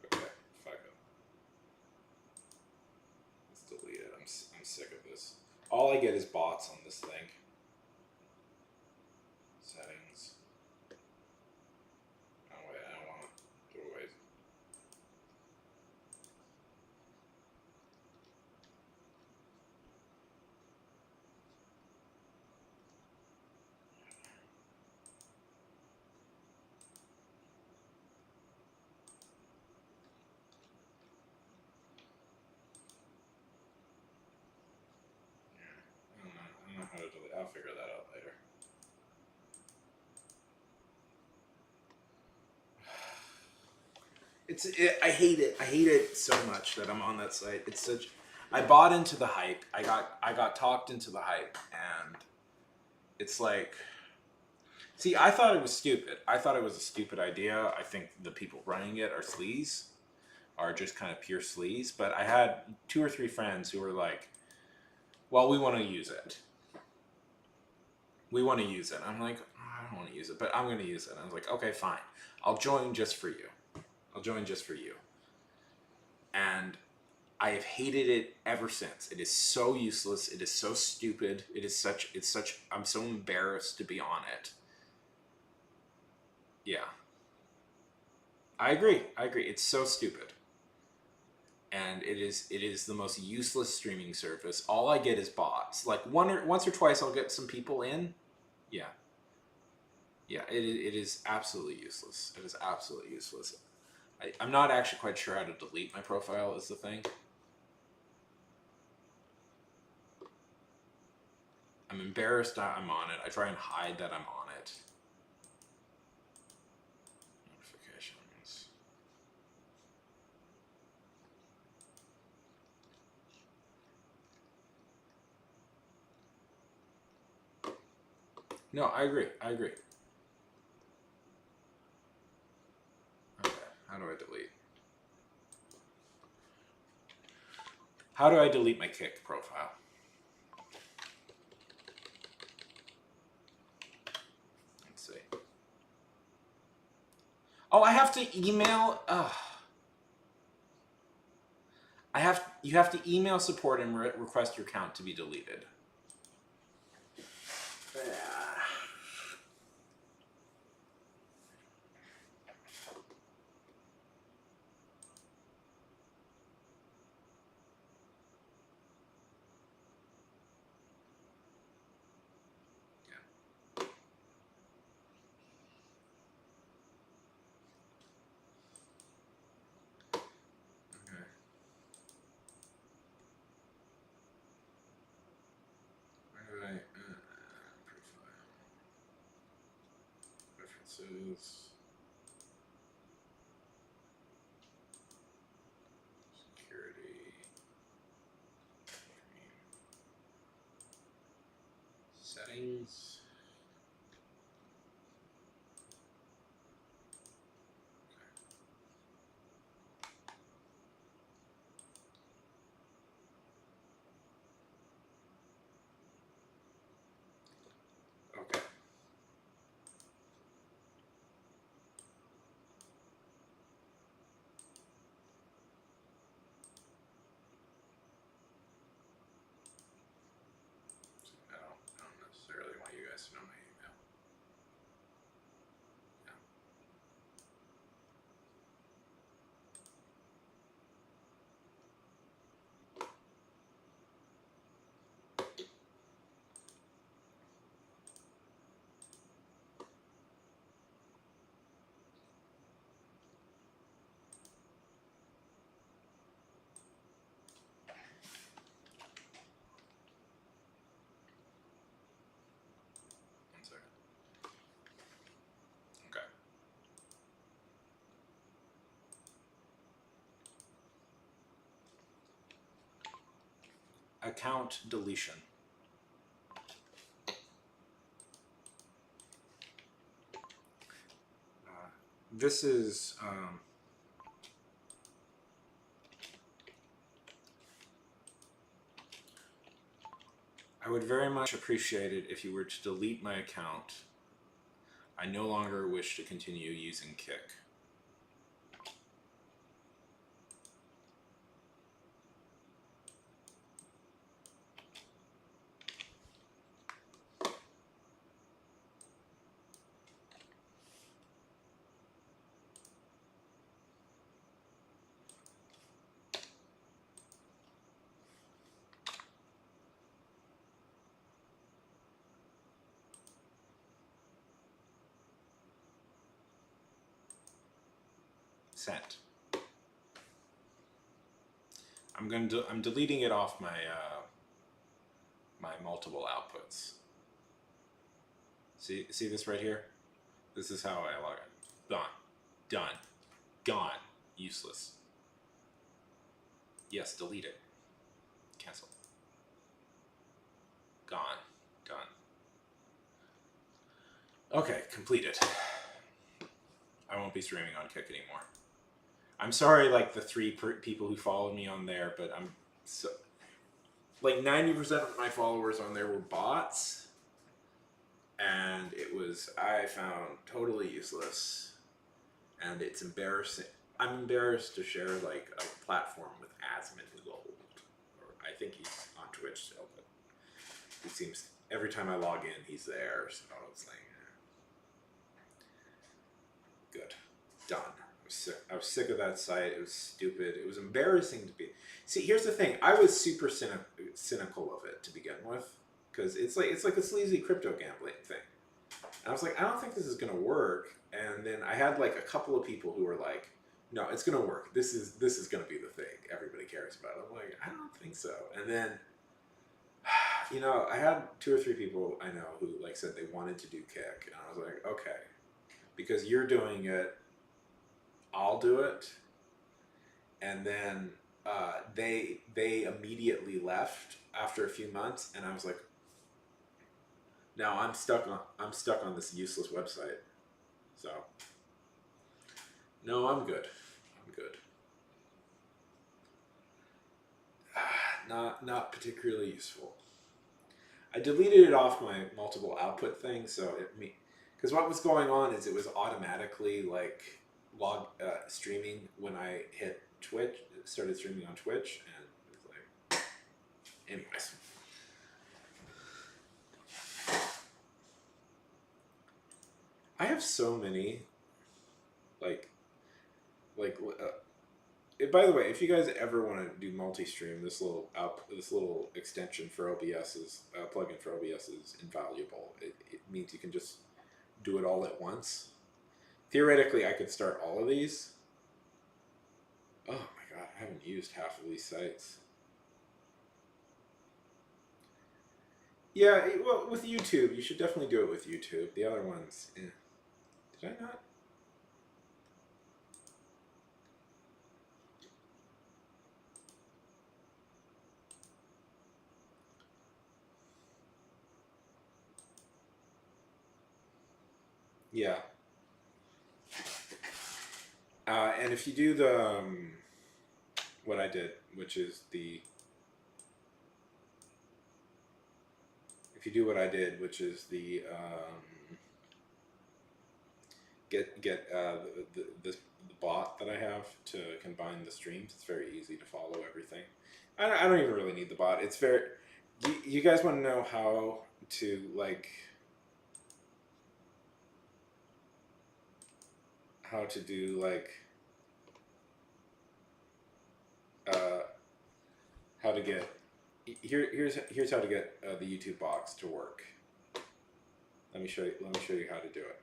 S1: Okay, fuck it. Let's delete it. I'm sick of this. All I get is bots on this thing. Settings. Oh wait, I don't want to do away. I don't know how to delete. I'll figure that out later. I hate it. I hate it so much that I'm on that site. It's such. I bought into the hype. I got talked into the hype, and it's like. See, I thought it was stupid. I thought it was a stupid idea. I think the people running it are sleaze, are just kind of pure sleaze. But I had 2 or 3 friends who were like, "Well, we want to use it. We want to use it." I'm like, "I don't want to use it, but I'm going to use it." And I was like, "Okay, fine. I'll join just for you. I'll join just for you." And I have hated it ever since. It is so useless. It is so stupid. It's such, I'm so embarrassed to be on it. Yeah. I agree. It's so stupid. And it is the most useless streaming service. All I get is bots. Like once or twice I'll get some people in. Yeah. Yeah, it is absolutely useless. It is absolutely useless. I'm not actually quite sure how to delete my profile is the thing. I'm embarrassed that I'm on it. I try and hide that I'm on it. Notifications. No, I agree. Okay, how do I delete? How do I delete my Kick profile? Let's see. Oh, I have to email. You have to email support and request your account to be deleted. Okay. Where do I profile preferences? Security. Settings. Okay. I don't necessarily want you guys to know my email. Yeah. One second. Okay. Account deletion. This is I would very much appreciate it if you were to delete my account. I no longer wish to continue using Kick. Sent. I'm deleting it off my my multiple outputs. See this right here? This is how I log in. Done. Gone. Useless. Yes, delete it. Cancel. Gone. Done. Okay, completed. I won't be streaming on Kick anymore. I'm sorry, like, the 3 people who followed me on there, but I'm so... Like, 90% of my followers on there were bots. And it was, I found, totally useless. And it's embarrassing. I'm embarrassed to share, like, a platform with Asmongold. Or I think he's on Twitch still, but he seems, every time I log in, he's there. So it's like, good. Done. I was sick of that site. It was stupid. It was embarrassing to be. See, here's the thing. I was super cynical of it to begin with, because it's like a sleazy crypto gambling thing. And I was like, I don't think this is gonna work. And then I had like a couple of people who were like, no, it's gonna work. This is gonna be the thing everybody cares about. I'm like, I don't think so. And then, you know, I had 2 or 3 people I know who like said they wanted to do Kick, and I was like, okay, because you're doing it, I'll do it. And then they immediately left after a few months, and I was like, now I'm stuck on this useless website. So no, I'm good. I'm good. Not particularly useful. I deleted it off my multiple output thing, so because what was going on is it was automatically like streaming when I hit Twitch, started streaming on Twitch, and it was like, anyways. I have so many, like, by the way, if you guys ever want to do multi-stream, this little extension for OBS's plugin for OBS is invaluable. It means you can just do it all at once. Theoretically, I could start all of these. Oh my god, I haven't used half of these sites. Yeah, well, with YouTube, you should definitely do it with YouTube. The other ones, did I not? Yeah. And if you do the what I did, which is get the bot that I have to combine the streams. It's very easy to follow everything. I don't even really need the bot. It's very. You guys want to know how to like how to do like how to get here's how to get the YouTube box to work. Let me show you how to do it.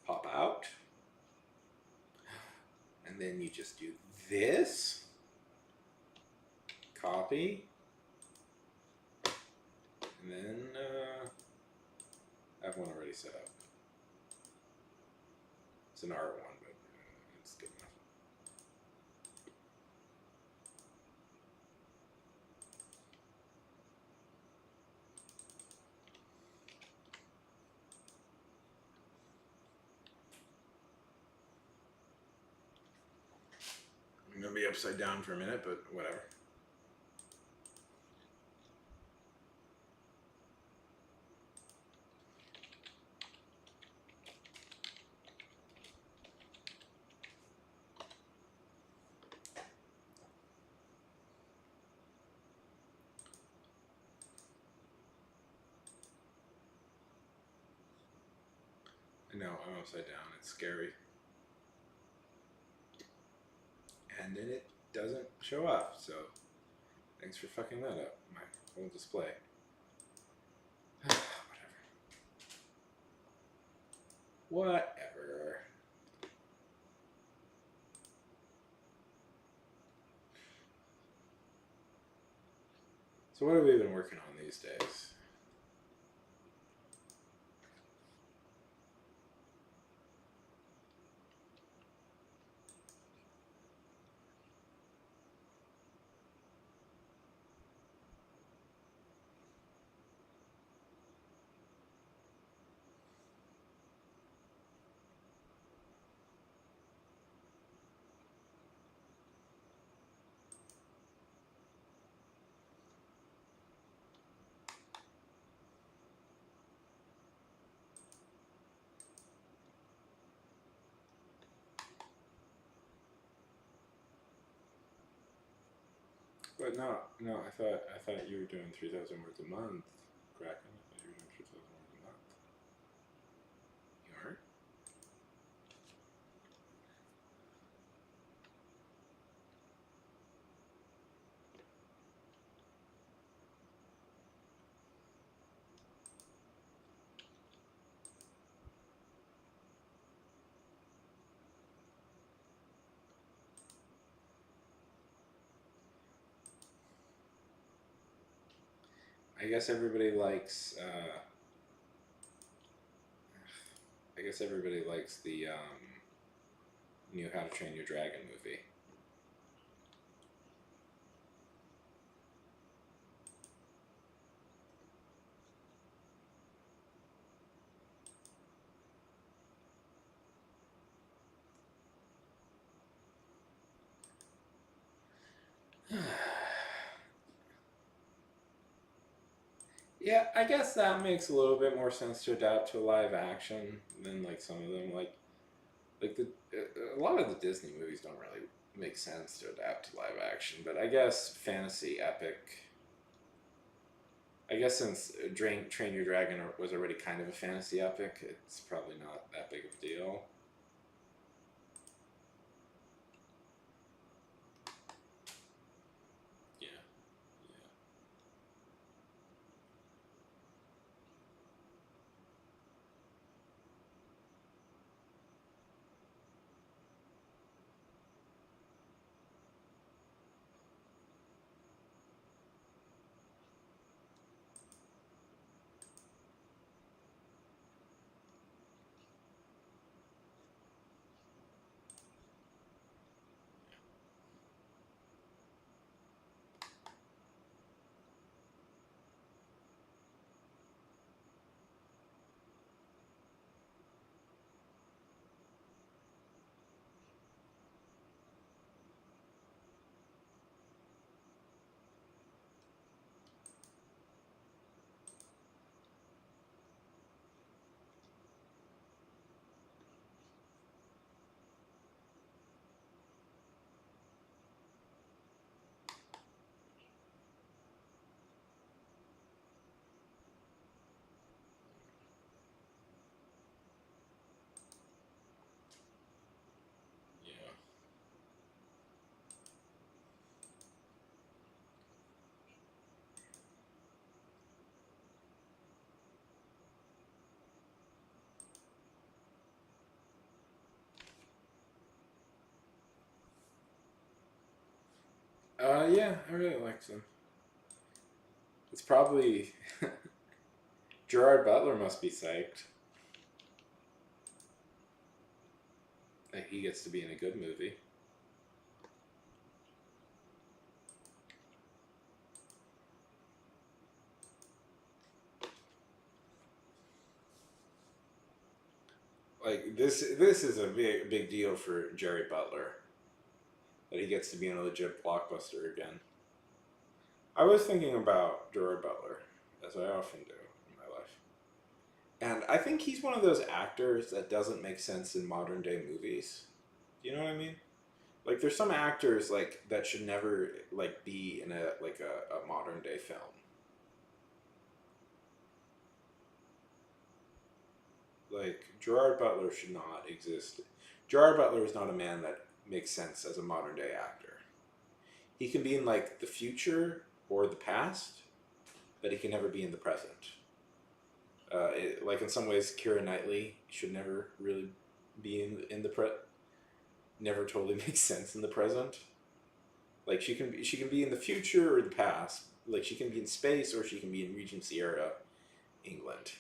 S1: Pop out, and then you just do this. Copy, and then I have one already set up. It's an R1, but it's good enough. I'm gonna be upside down for a minute, but whatever. I know, I'm upside down. It's scary. And then it doesn't show up, so thanks for fucking that up, my whole display. Whatever. So what have we been working on these days? But no. I thought you were doing 3,000 words a month, Kraken. I thought you were doing 3,000 words a month. You are. I guess everybody likes. I guess everybody likes the new How to Train Your Dragon movie. Yeah, I guess that makes a little bit more sense to adapt to a live action than like some of them. Like the a lot of the Disney movies don't really make sense to adapt to live action. But I guess fantasy epic. I guess since Train Your Dragon was already kind of a fantasy epic, it's probably not that big of a deal. Yeah, yeah. Yeah, I really like them. It's probably Gerard Butler must be psyched that he gets to be in a good movie. Like this is a big deal for Jerry Butler that he gets to be in a legit blockbuster again. I was thinking about Gerard Butler, as I often do in my life, and I think he's one of those actors that doesn't make sense in modern day movies. Do you know what I mean? Like, there's some actors like that should never like be in a modern day film. Like Gerard Butler should not exist. Gerard Butler is not a man that makes sense as a modern day actor. He can be in like the future or the past, but he can never be in the present. Like in some ways, Keira Knightley should never really be in the never totally makes sense in the present. Like she can be in the future or the past. Like she can be in space or she can be in Regency era England.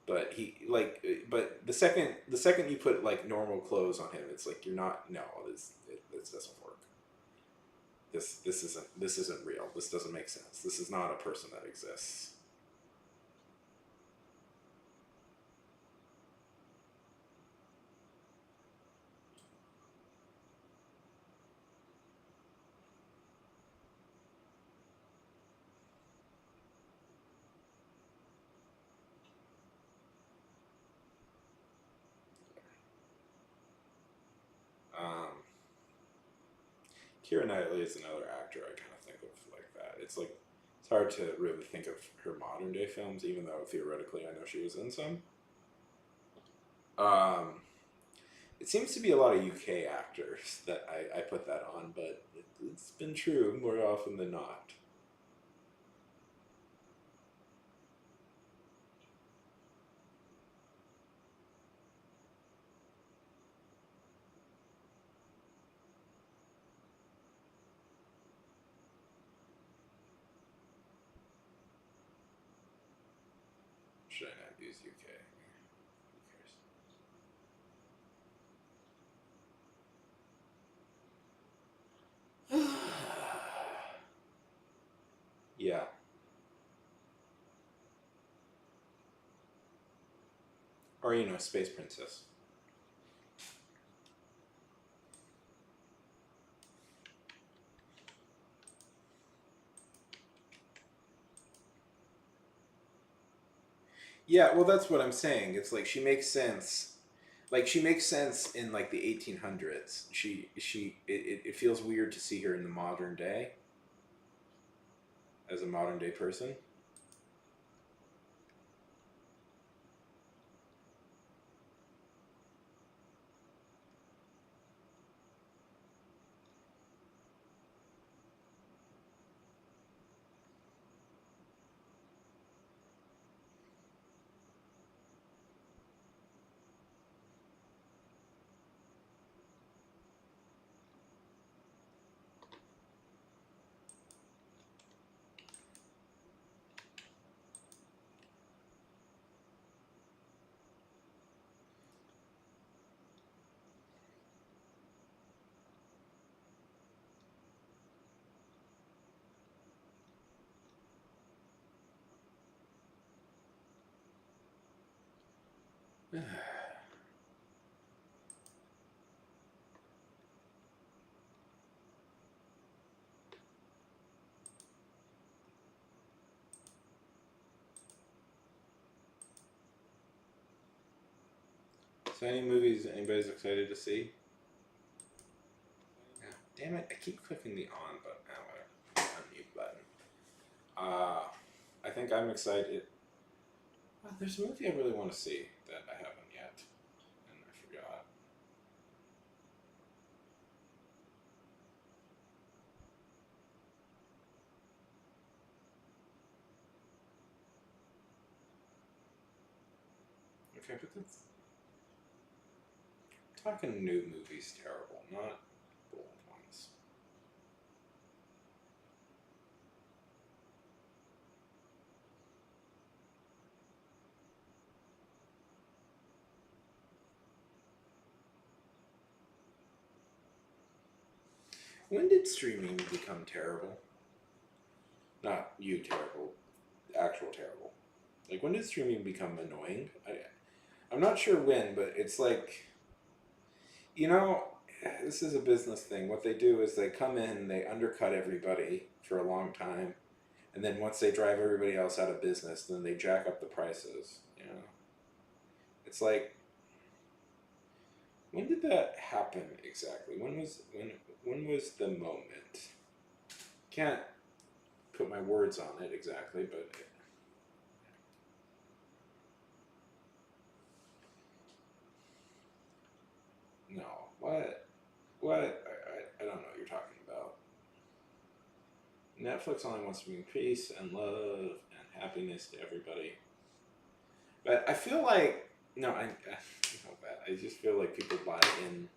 S1: But but the second you put like normal clothes on him, it's like you're not. No, this doesn't work. This isn't real. This doesn't make sense. This is not a person that exists. Um, Keira Knightley is another actor I kind of think of like that. It's like it's hard to really think of her modern day films, even though theoretically I know she was in some. Um, it seems to be a lot of UK actors that I put that on, but it's been true more often than not. Should I not use UK? Who cares? Yeah. Or, Space Princess. Yeah, well, that's what I'm saying. It's like she makes sense. Like she makes sense in like the 1800s. It feels weird to see her in the modern day as a modern day person. So, any movies anybody's excited to see? Yeah, damn it! I keep clicking the on button. Whatever. Unmute button. I think I'm excited. Oh, there's a movie I really want to see that I haven't yet, and I forgot. Okay, but that's talking new movies terrible, not old ones. When did streaming become terrible? Not you terrible, actual terrible. Like when did streaming become annoying? I'm not sure when, but it's like you know, this is a business thing. What they do is they come in, they undercut everybody for a long time, and then once they drive everybody else out of business, then they jack up the prices. It's like when did that happen exactly? When was the moment? Can't put my words on it exactly, but no. What? What? I don't know what you're talking about. Netflix only wants to bring peace and love and happiness to everybody. But I feel like no, I know that. I just feel like people buy in,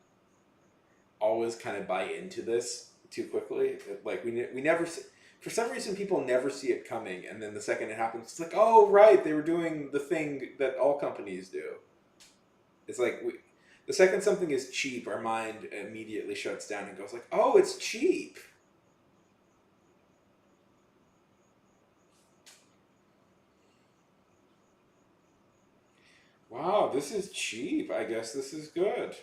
S1: always kind of buy into this too quickly. Like we never see, for some reason people never see it coming, and then the second it happens, it's like, oh right, they were doing the thing that all companies do. It's like the second something is cheap, our mind immediately shuts down and goes like, oh, it's cheap. Wow, this is cheap. I guess this is good.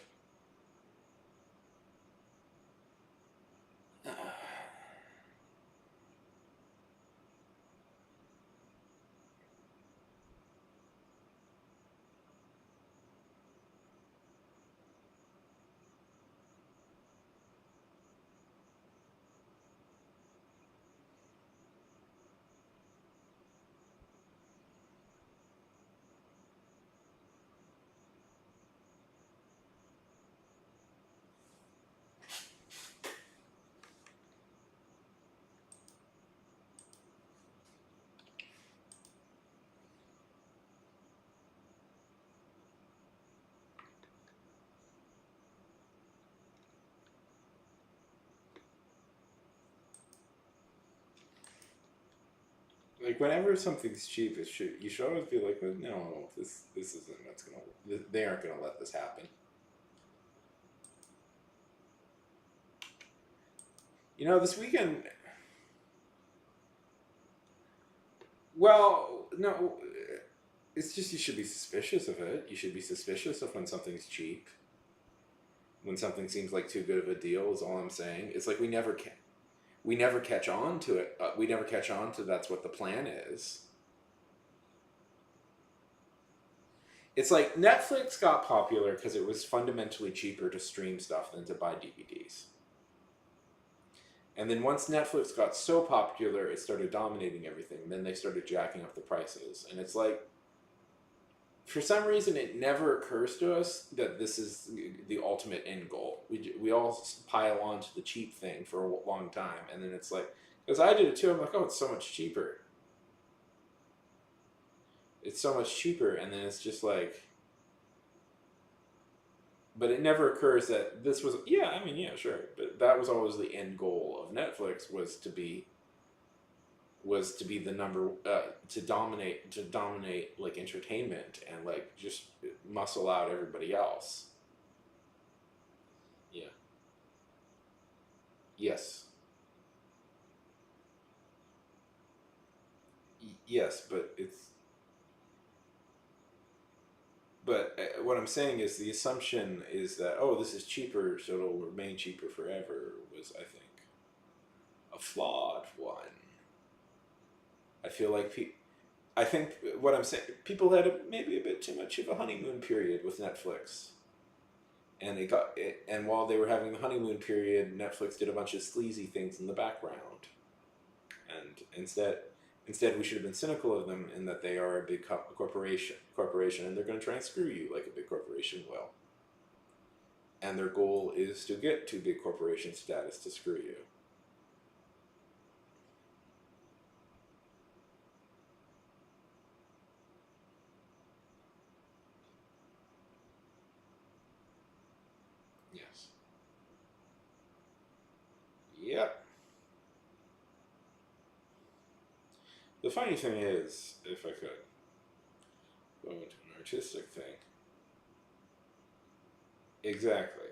S1: Like whenever something's cheap, you should always be like, no, this isn't what's gonna. They aren't gonna let this happen. You know, this weekend. Well, no, it's just you should be suspicious of it. You should be suspicious of when something's cheap. When something seems like too good of a deal is all I'm saying. It's like we never catch on to it. We never catch on to that's what the plan is. It's like Netflix got popular because it was fundamentally cheaper to stream stuff than to buy DVDs. And then once Netflix got so popular, it started dominating everything. Then they started jacking up the prices. And it's like, for some reason, it never occurs to us that this is the ultimate end goal. We all pile on to the cheap thing for a long time. And then it's like, because I did it too, I'm like, oh, it's so much cheaper. It's so much cheaper. And then it's just like, but it never occurs that this was, yeah, I mean, yeah, sure. But that was always the end goal of Netflix was to be the number, to dominate like entertainment and like just muscle out everybody else. Yeah. Yes. Yes, but what I'm saying is the assumption is that, oh, this is cheaper, so it'll remain cheaper forever, was, I think, a flawed one. I feel like I think what I'm saying, people had maybe a bit too much of a honeymoon period with Netflix. And and while they were having the honeymoon period, Netflix did a bunch of sleazy things in the background. And instead we should have been cynical of them in that they are a big corporation, and they're going to try and screw you like a big corporation will. And their goal is to get to big corporation status to screw you. Yes. Yep. The funny thing is, if I could go into an artistic thing. Exactly.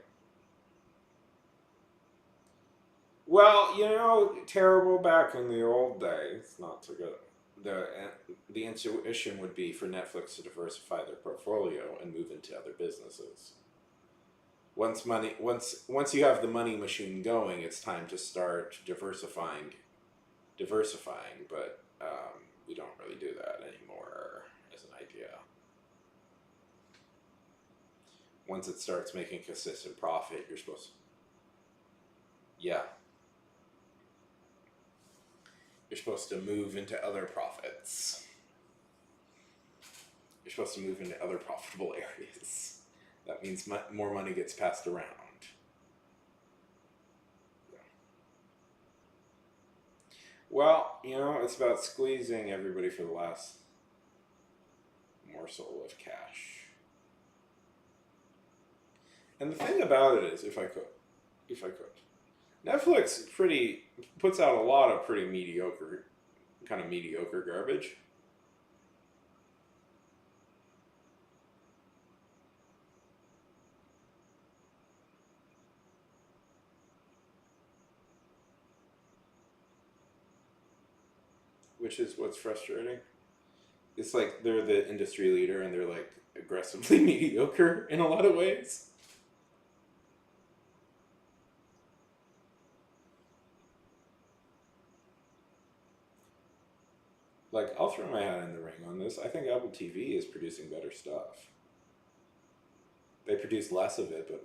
S1: Well, you know, terrible back in the old days, not so good. The the intuition would be for Netflix to diversify their portfolio and move into other businesses. Once you have the money machine going, it's time to start diversifying. But we don't really do that anymore as an idea. Once it starts making consistent profit, you're supposed to, yeah, you're supposed to move into other profits. You're supposed to move into other profitable areas. That means more money gets passed around. Well, you know, it's about squeezing everybody for the last morsel of cash. And the thing about it is, if I could, Netflix puts out a lot of pretty mediocre, kind of mediocre garbage. Which is what's frustrating. It's like they're the industry leader and they're like aggressively mediocre in a lot of ways. Like, I'll throw my hat in the ring on this. I think Apple TV is producing better stuff. They produce less of it, but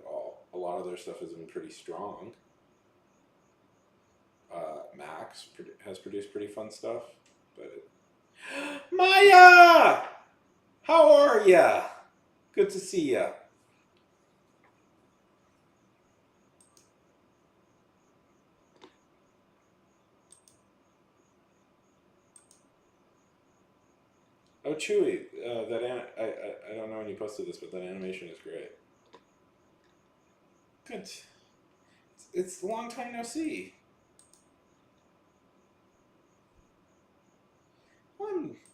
S1: a lot of their stuff has been pretty strong. Max has produced pretty fun stuff, but Maya, how are ya? Good to see ya. Oh, Chewy, I don't know when you posted this, but that animation is great. Good. It's a long time no see.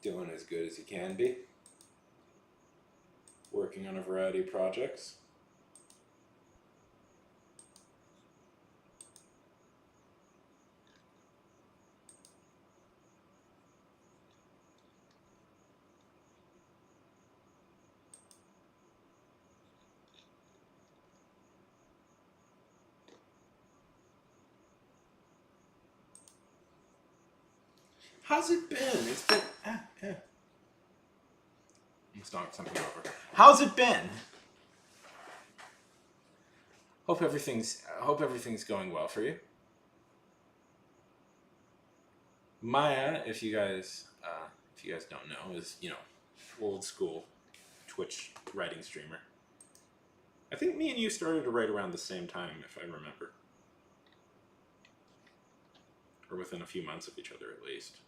S1: Doing as good as you can be. Working on a variety of projects. How's it been? It's been. I'm knocking something over. How's it been? Hope everything's going well for you. Maya, if you guys don't know, is old school Twitch writing streamer. I think me and you started to write around the same time, if I remember, or within a few months of each other at least.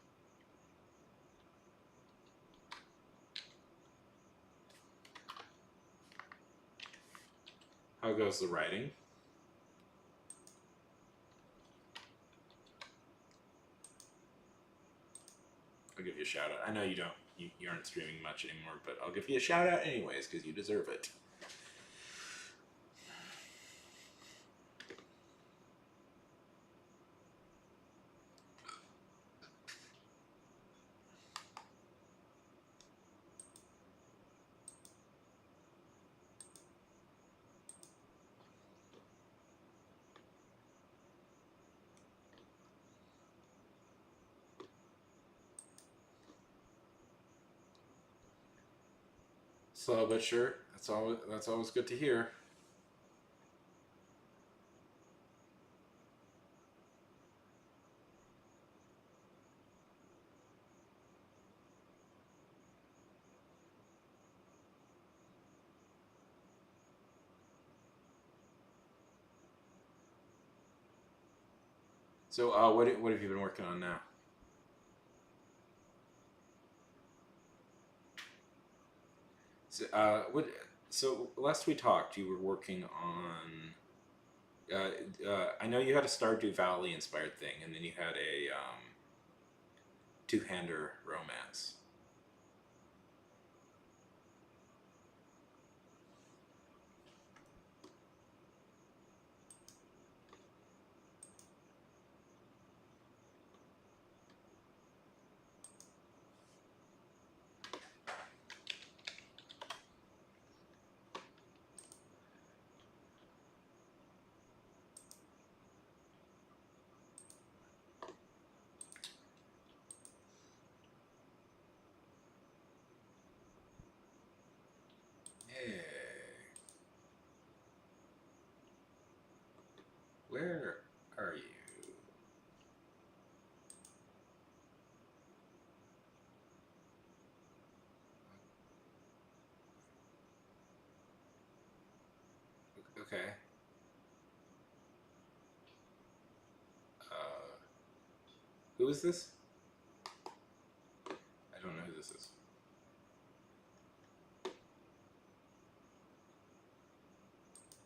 S1: How goes the writing? I'll give you a shout out. I know you aren't streaming much anymore, but I'll give you a shout out anyways because you deserve it. Slow but sure. That's always good to hear. So, what have you been working on now? So last we talked, you were working on. I know you had a Stardew Valley inspired thing, and then you had a two-hander romance. Hey, where are you? Okay. Who is this? I don't know who this is.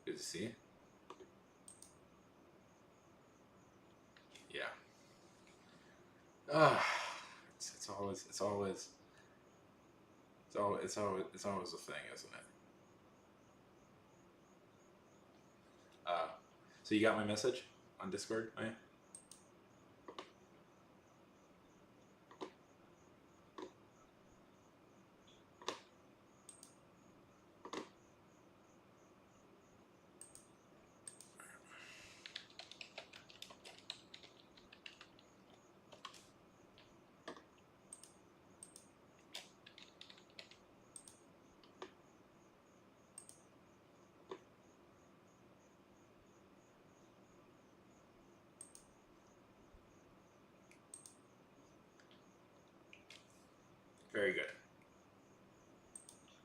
S1: Good to see you. Yeah. It's always a thing, isn't it? So you got my message on Discord, Maya? Very good.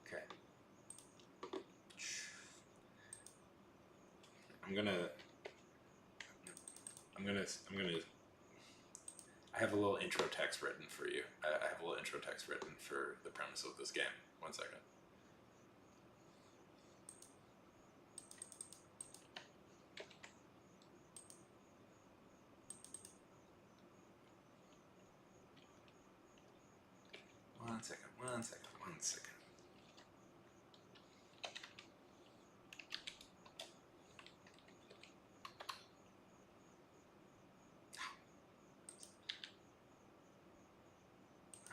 S1: Okay. I'm gonna. I have a little intro text written for you. I have a little intro text written for the premise of this game. 1 second. One second.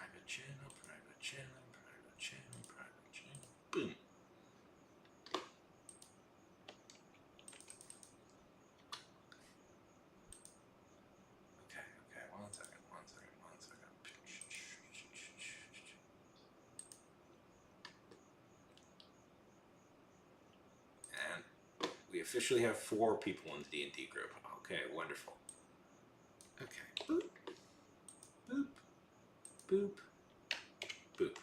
S1: Private channel. Boom. Okay, one second. And we officially have 4 people in the D&D group. Okay, wonderful. Okay, boop, boop, boop, boop.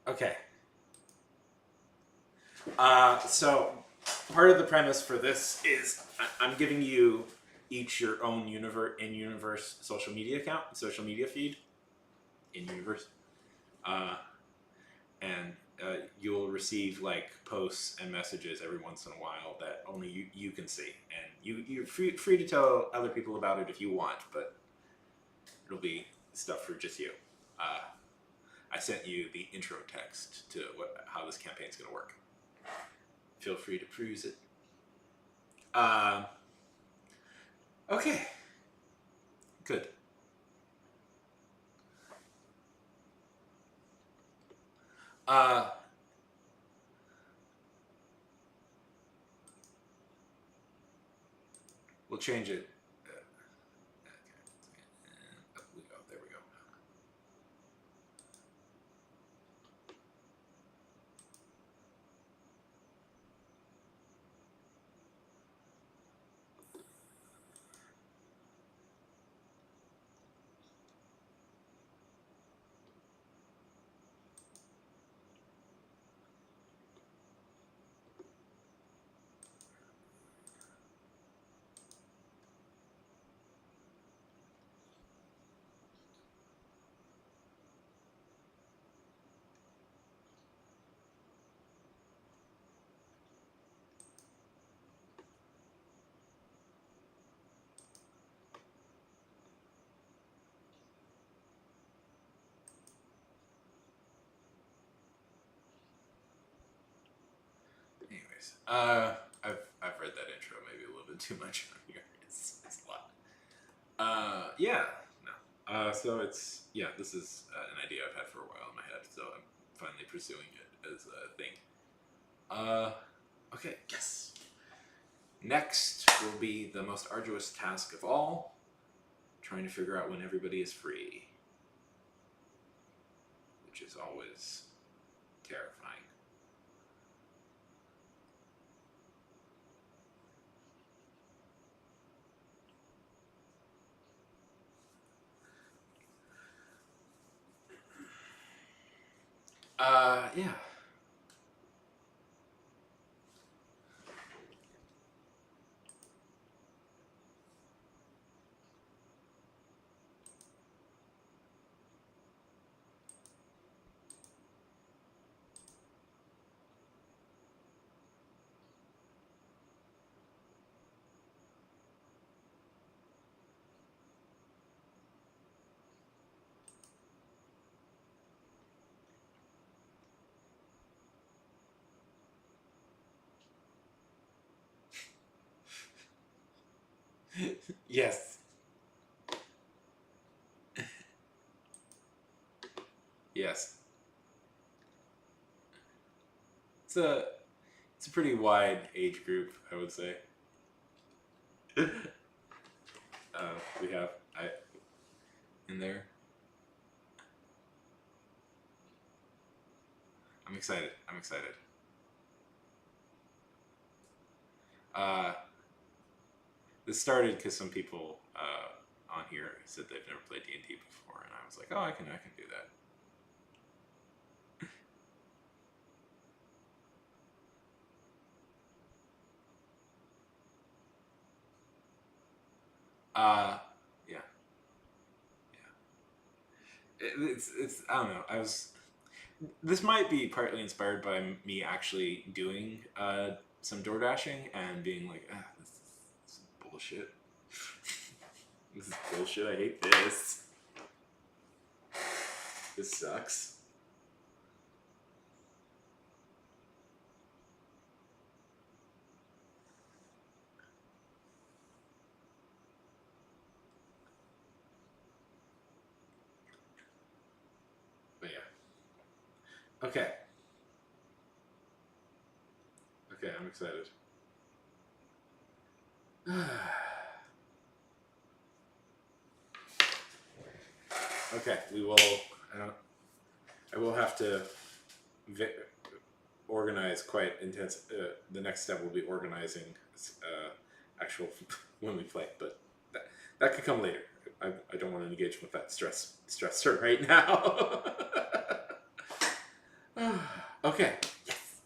S1: Okay. So part of the premise for this is I'm giving you each your own in-universe social media account, social media feed in-universe. And you'll receive like posts and messages every once in a while that only you can see. And you're free to tell other people about it if you want, but it'll be stuff for just you. I sent you the intro text to how this campaign's going to work. Feel free to peruse it. Okay. Good. We'll change it. There we go. Anyways, I've read that intro maybe a little bit too much on here. It's a lot. Yeah, no. So this is an idea I've had for a while in my head, so I'm finally pursuing it as a thing. Okay, yes. Next will be the most arduous task of all, trying to figure out when everybody is free, which is always terrifying. Yeah. Yes. Yes. It's a pretty wide age group, I would say. We have in there. I'm excited. Uh, this started because some people on here said they've never played D&D before, and I was like, oh, I can do that. Yeah, it's I don't know. This might be partly inspired by me actually doing some door dashing and being like, this is bullshit. This is bullshit. I hate this. This sucks. But yeah. Okay. Okay, I'm excited. Okay, we will. I will have to organize quite intense. The next step will be organizing actual when we play, but that could come later. I don't want to engage with that stressor right now. Okay. Yes.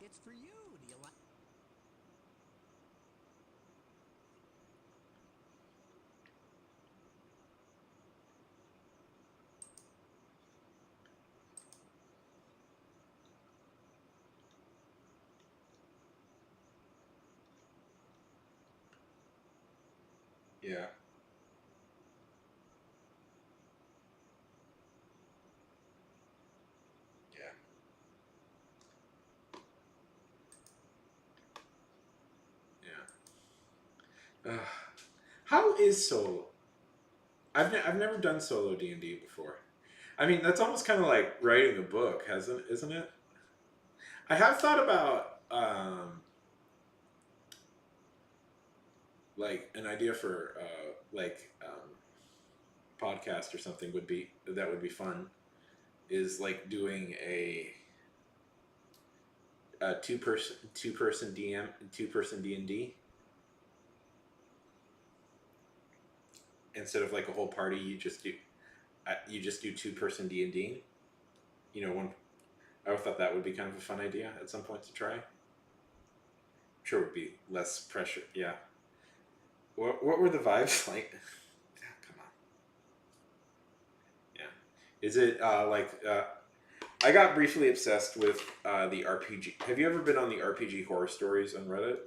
S2: It's for you. Do you like?
S1: Yeah. Yeah. Yeah. How is solo? I've never done solo D&D before. I mean, that's almost kind of like writing a book, isn't it? I have thought about like an idea for podcast or something would be fun. Is like doing a two person DM 2 person D&D instead of like a whole party. You just do 2 person D&D. You know, one. I thought that would be kind of a fun idea at some point to try. I'm sure it would be less pressure. Yeah. What were the vibes like? Come on. Yeah. Is it I got briefly obsessed with the RPG. Have you ever been on the RPG horror stories on Reddit?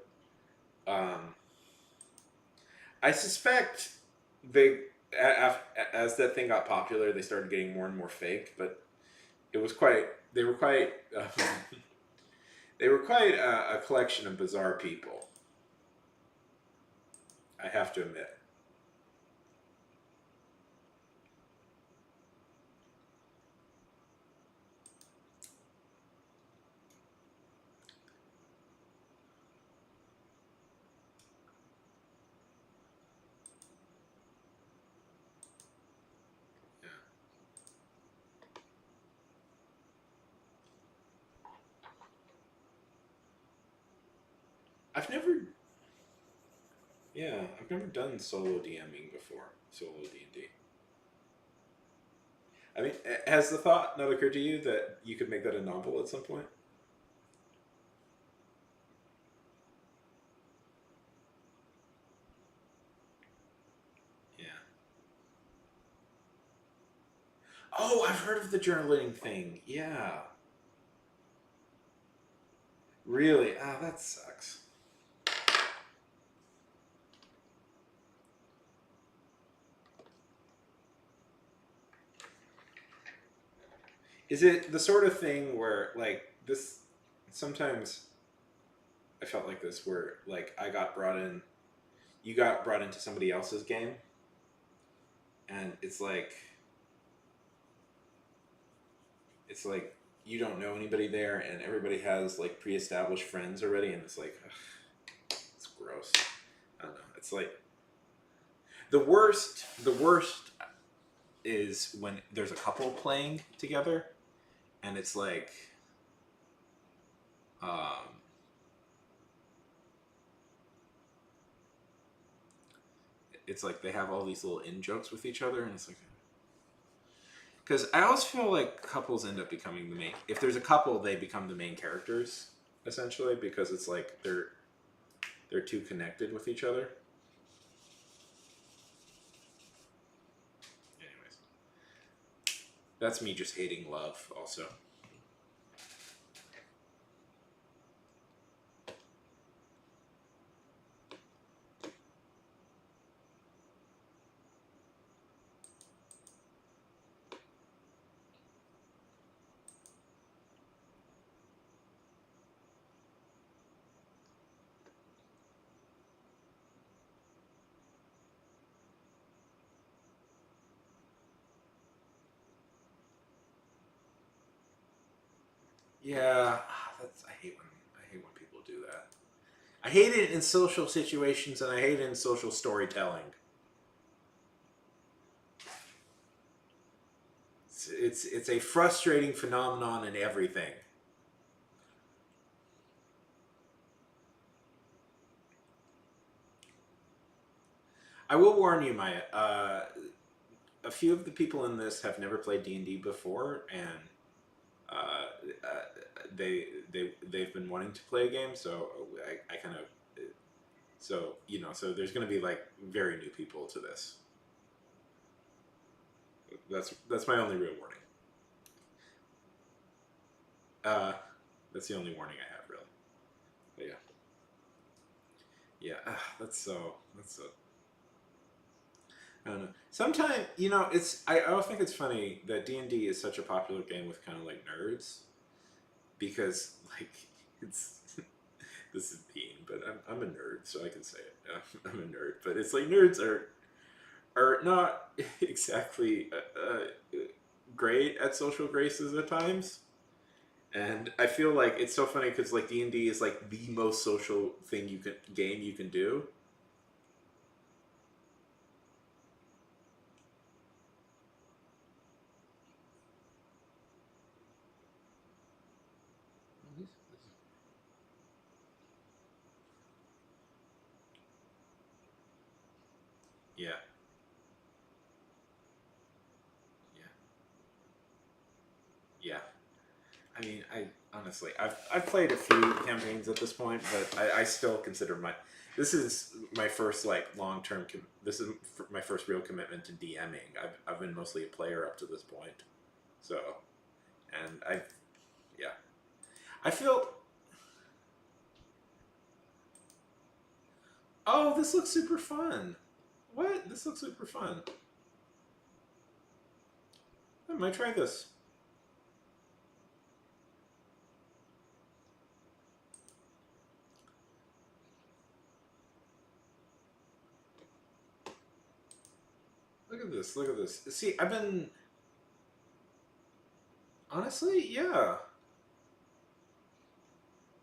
S1: Um, I suspect they, as that thing got popular, they started getting more and more fake. But it was quite. They were quite. They were quite a collection of bizarre people. I have to admit. Yeah. I've never. Yeah, I've never done solo DMing before. Solo D&D. I mean, has the thought not occurred to you that you could make that a novel at some point? Yeah. Oh, I've heard of the journaling thing. Yeah. Really? Ah, that sucks. Is it the sort of thing where, like, this. Sometimes I felt like this, where, like, you got brought into somebody else's game, and it's like you don't know anybody there, and everybody has, like, pre established friends already, and it's like, ugh, it's gross. I don't know. It's like. The worst is when there's a couple playing together, and it's like, um, it's like they have all these little in jokes with each other, and it's like, Because I always feel like couples end up becoming the main. If there's a couple, they become the main characters essentially because it's like they're too connected with each other. Anyways, that's me just hating love. Also, yeah, I hate when people do that. I hate it in social situations and I hate it in social storytelling. It's a frustrating phenomenon in everything. I will warn you, Maya. A few of the people in this have never played D&D before, and uh, uh, they've been wanting to play a game. So I kind of so there's going to be like very new people to this. That's my only real warning. Uh, that's the only warning I have, really. But yeah. That's so. I don't know. Sometimes it's. I always think it's funny that D&D is such a popular game with kind of like nerds because like it's. This is mean, but I'm a nerd, so I can say it. I'm a nerd, but it's like nerds are not exactly great at social graces at times. And I feel like it's so funny because like D&D is like the most social thing game you can do. Yeah, yeah, yeah. I mean, I honestly, I've played a few campaigns at this point, but I still consider this is my first like long term. This is my first real commitment to DMing. I've been mostly a player up to this point, so and yeah, I feel. Oh, this looks super fun. What? This looks super fun. I might try this. Look at this. Look at this. See, I've been honestly, yeah.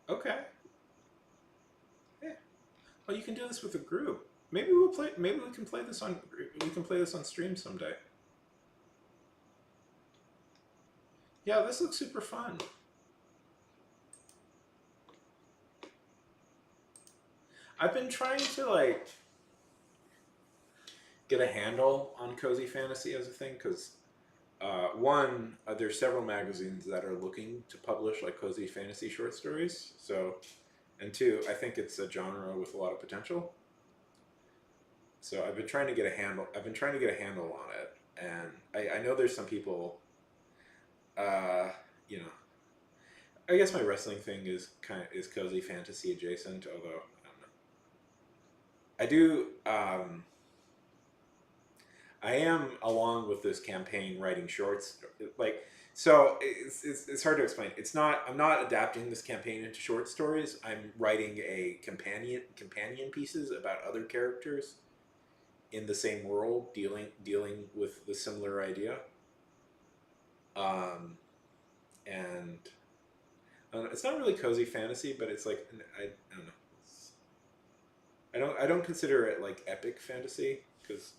S1: Okay. Yeah. Well, you can do this with a group. Maybe we'll play. Maybe we can play this on. We can play this on stream someday. Yeah, this looks super fun. I've been trying to like get a handle on cozy fantasy as a thing because one, there's several magazines that are looking to publish like cozy fantasy short stories. So, and two, I think it's a genre with a lot of potential. So I've been trying to get a handle. I've been trying to get a handle on it, and I know there's some people. Uh, you know, I guess my wrestling thing is cozy fantasy adjacent. Although I don't know, I do. I am along with this campaign writing shorts. Like, so it's hard to explain. It's not. I'm not adapting this campaign into short stories. I'm writing a companion pieces about other characters in the same world, dealing with the similar idea. Um, and it's not really cozy fantasy, but it's like I don't know. I don't consider it like epic fantasy because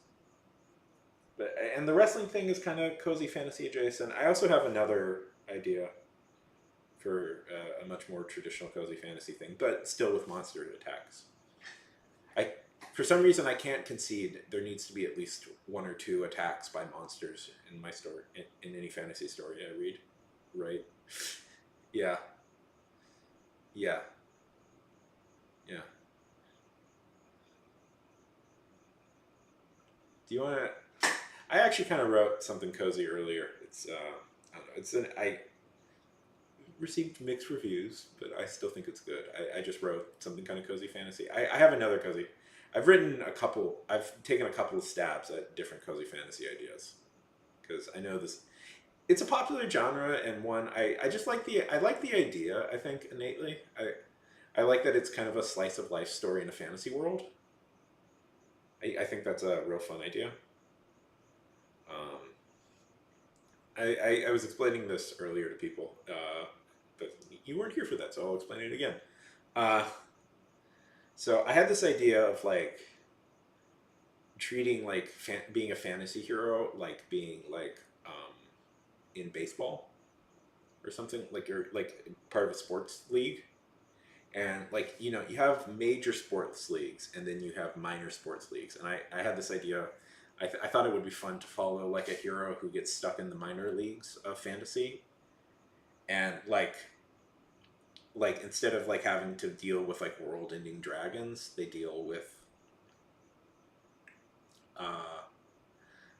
S1: and the wrestling thing is kind of cozy fantasy adjacent. I also have another idea for a much more traditional cozy fantasy thing, but still with monster attacks. I For some reason, I can't concede there needs to be at least one or two attacks by monsters in my story, in any fantasy story I read. Right? Yeah. Yeah. Yeah. Do you want to? I actually kind of wrote something cozy earlier. It's I don't know. I received mixed reviews, but I still think it's good. I just wrote something kind of cozy fantasy. I have another cozy. I've written a couple. I've taken a couple of stabs at different cozy fantasy ideas because I know this. It's a popular genre and one I just like I like the idea. I think innately I like that it's kind of a slice of life story in a fantasy world. I think that's a real fun idea. Um, I was explaining this earlier to people, but you weren't here for that, so I'll explain it again. Uh, so I had this idea of like treating like being a fantasy hero like being like in baseball or something, like you're like part of a sports league, and like you have major sports leagues and then you have minor sports leagues, and I had this idea. I thought it would be fun to follow like a hero who gets stuck in the minor leagues of fantasy, and like instead of like having to deal with like world-ending dragons, they deal with uh,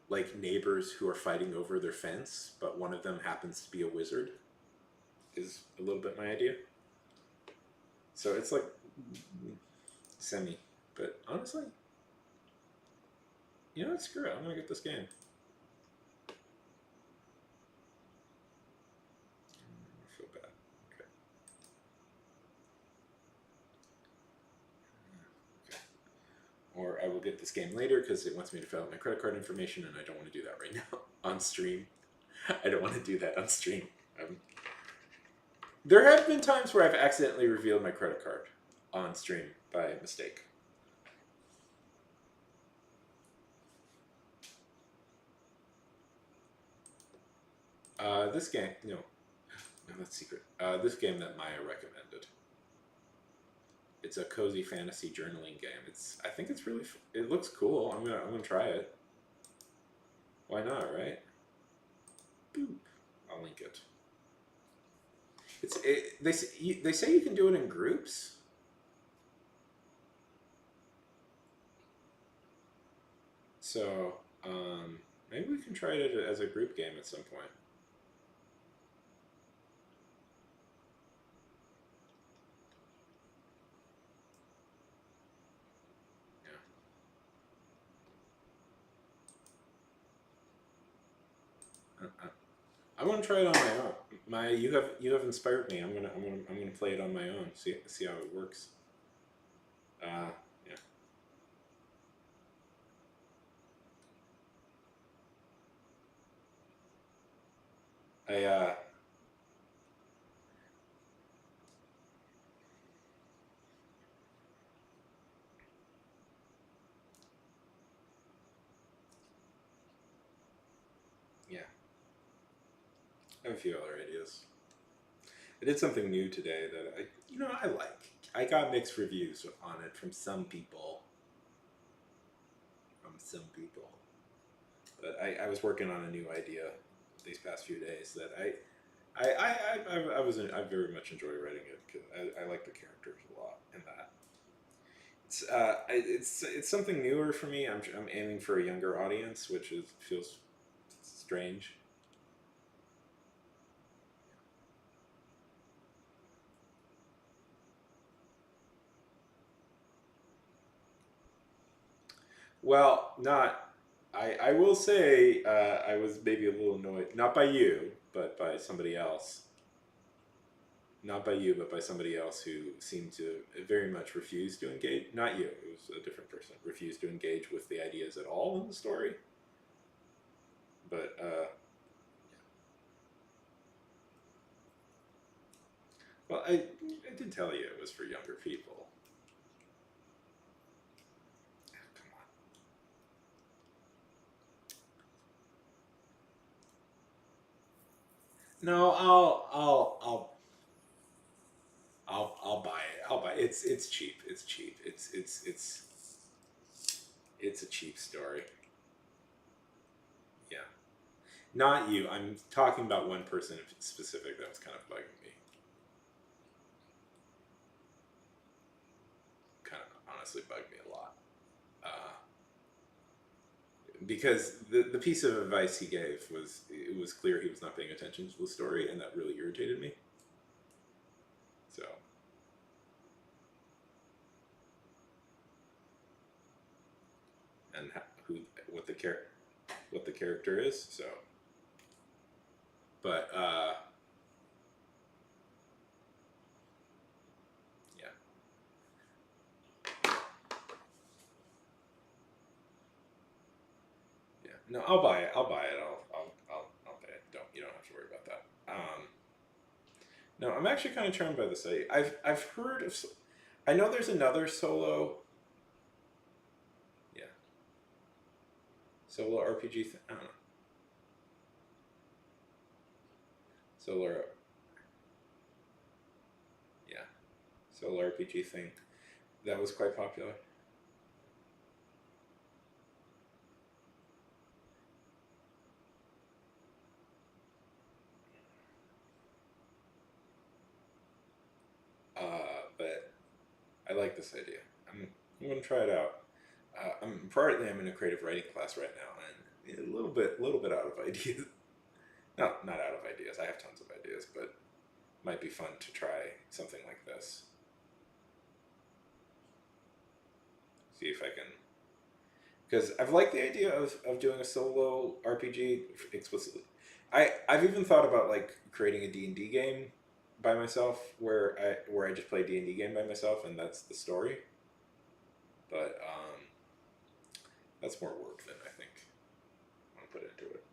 S1: like neighbors who are fighting over their fence, but one of them happens to be a wizard. Is a little bit my idea. So it's like semi, but honestly, screw it. I'm gonna get this game. I feel bad. Okay. Okay. Or I will get this game later because it wants me to fill out my credit card information, and I don't want to do that right now on stream. I don't want to do that on stream. There have been times where I've accidentally revealed my credit card on stream by mistake. This game, no, that's secret. This game that Maya recommended. It's a cozy fantasy journaling game. I think it's really, it looks cool. I'm gonna try it. Why not, right? Boop. I'll link it. They say you can do it in groups. So maybe we can try it as a group game at some point. I want to try it on my own. You have inspired me. I'm gonna play it on my own. See how it works. Yeah. I yeah. I have a few other ideas. I did something new today that I like. I got mixed reviews on it from some people. But I was working on a new idea these past few days that I very much enjoy writing it because I like the characters a lot in that. It's something newer for me. I'm aiming for a younger audience, which feels strange. Well, not. I will say I was maybe a little annoyed, not by you, but by somebody else. Not by you, but by somebody else who seemed to very much refuse to engage. Not you, it was a different person. Refused to engage with the ideas at all in the story. But, well, I did tell you it was for younger people. Come on. No, I'll buy it. I'll buy it. It's cheap. It's cheap. It's It's a cheap story. Yeah. Not you. I'm talking about one person in specific that was kind of bugging me. Kind of honestly bugged me a lot. Because the piece of advice he gave was, it was clear he was not paying attention to the story, and that really irritated me. So, and who, what the what the character is. So, but yeah, yeah. No, I'll buy it. I'll buy it. I'll pay it. You don't have to worry about that. No, I'm actually kind of charmed by this idea. I've heard of. I know there's another yeah, solo RPG. I don't know. Solo, yeah, solo RPG thing that was quite popular. But I like this idea. I'm gonna try it out. I'm in a creative writing class right now, and a little bit out of ideas. No, not out of ideas. I have tons of ideas, but might be fun to try something like this. See if I can, because I've liked the idea of doing a solo RPG explicitly. I've even thought about like creating a D&D game by myself, where I just play a D&D game by myself, and that's the story. But that's more work than I think I want to put into it.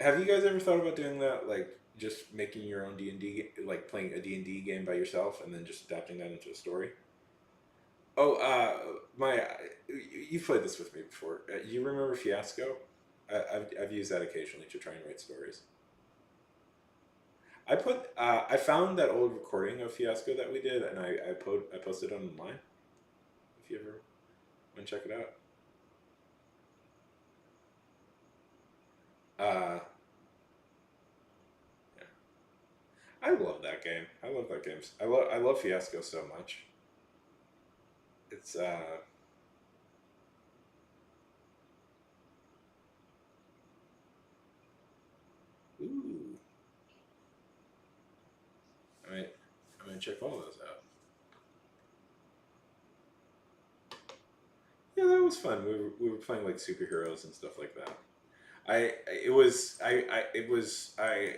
S1: Have you guys ever thought about doing that? Like just making your own D&D, like playing a D&D game by yourself, and then just adapting that into a story? Oh, my, you've played this with me before. You remember Fiasco? I've used that occasionally to try and write stories. I found that old recording of Fiasco that we did, and I posted it online. If you ever want to check it out. Uh, yeah. I love that game. I love that game. I love Fiasco so much. It's ooh. I might I'm gonna check all those out. Yeah, that was fun. We were playing like superheroes and stuff like that. I it was I it was I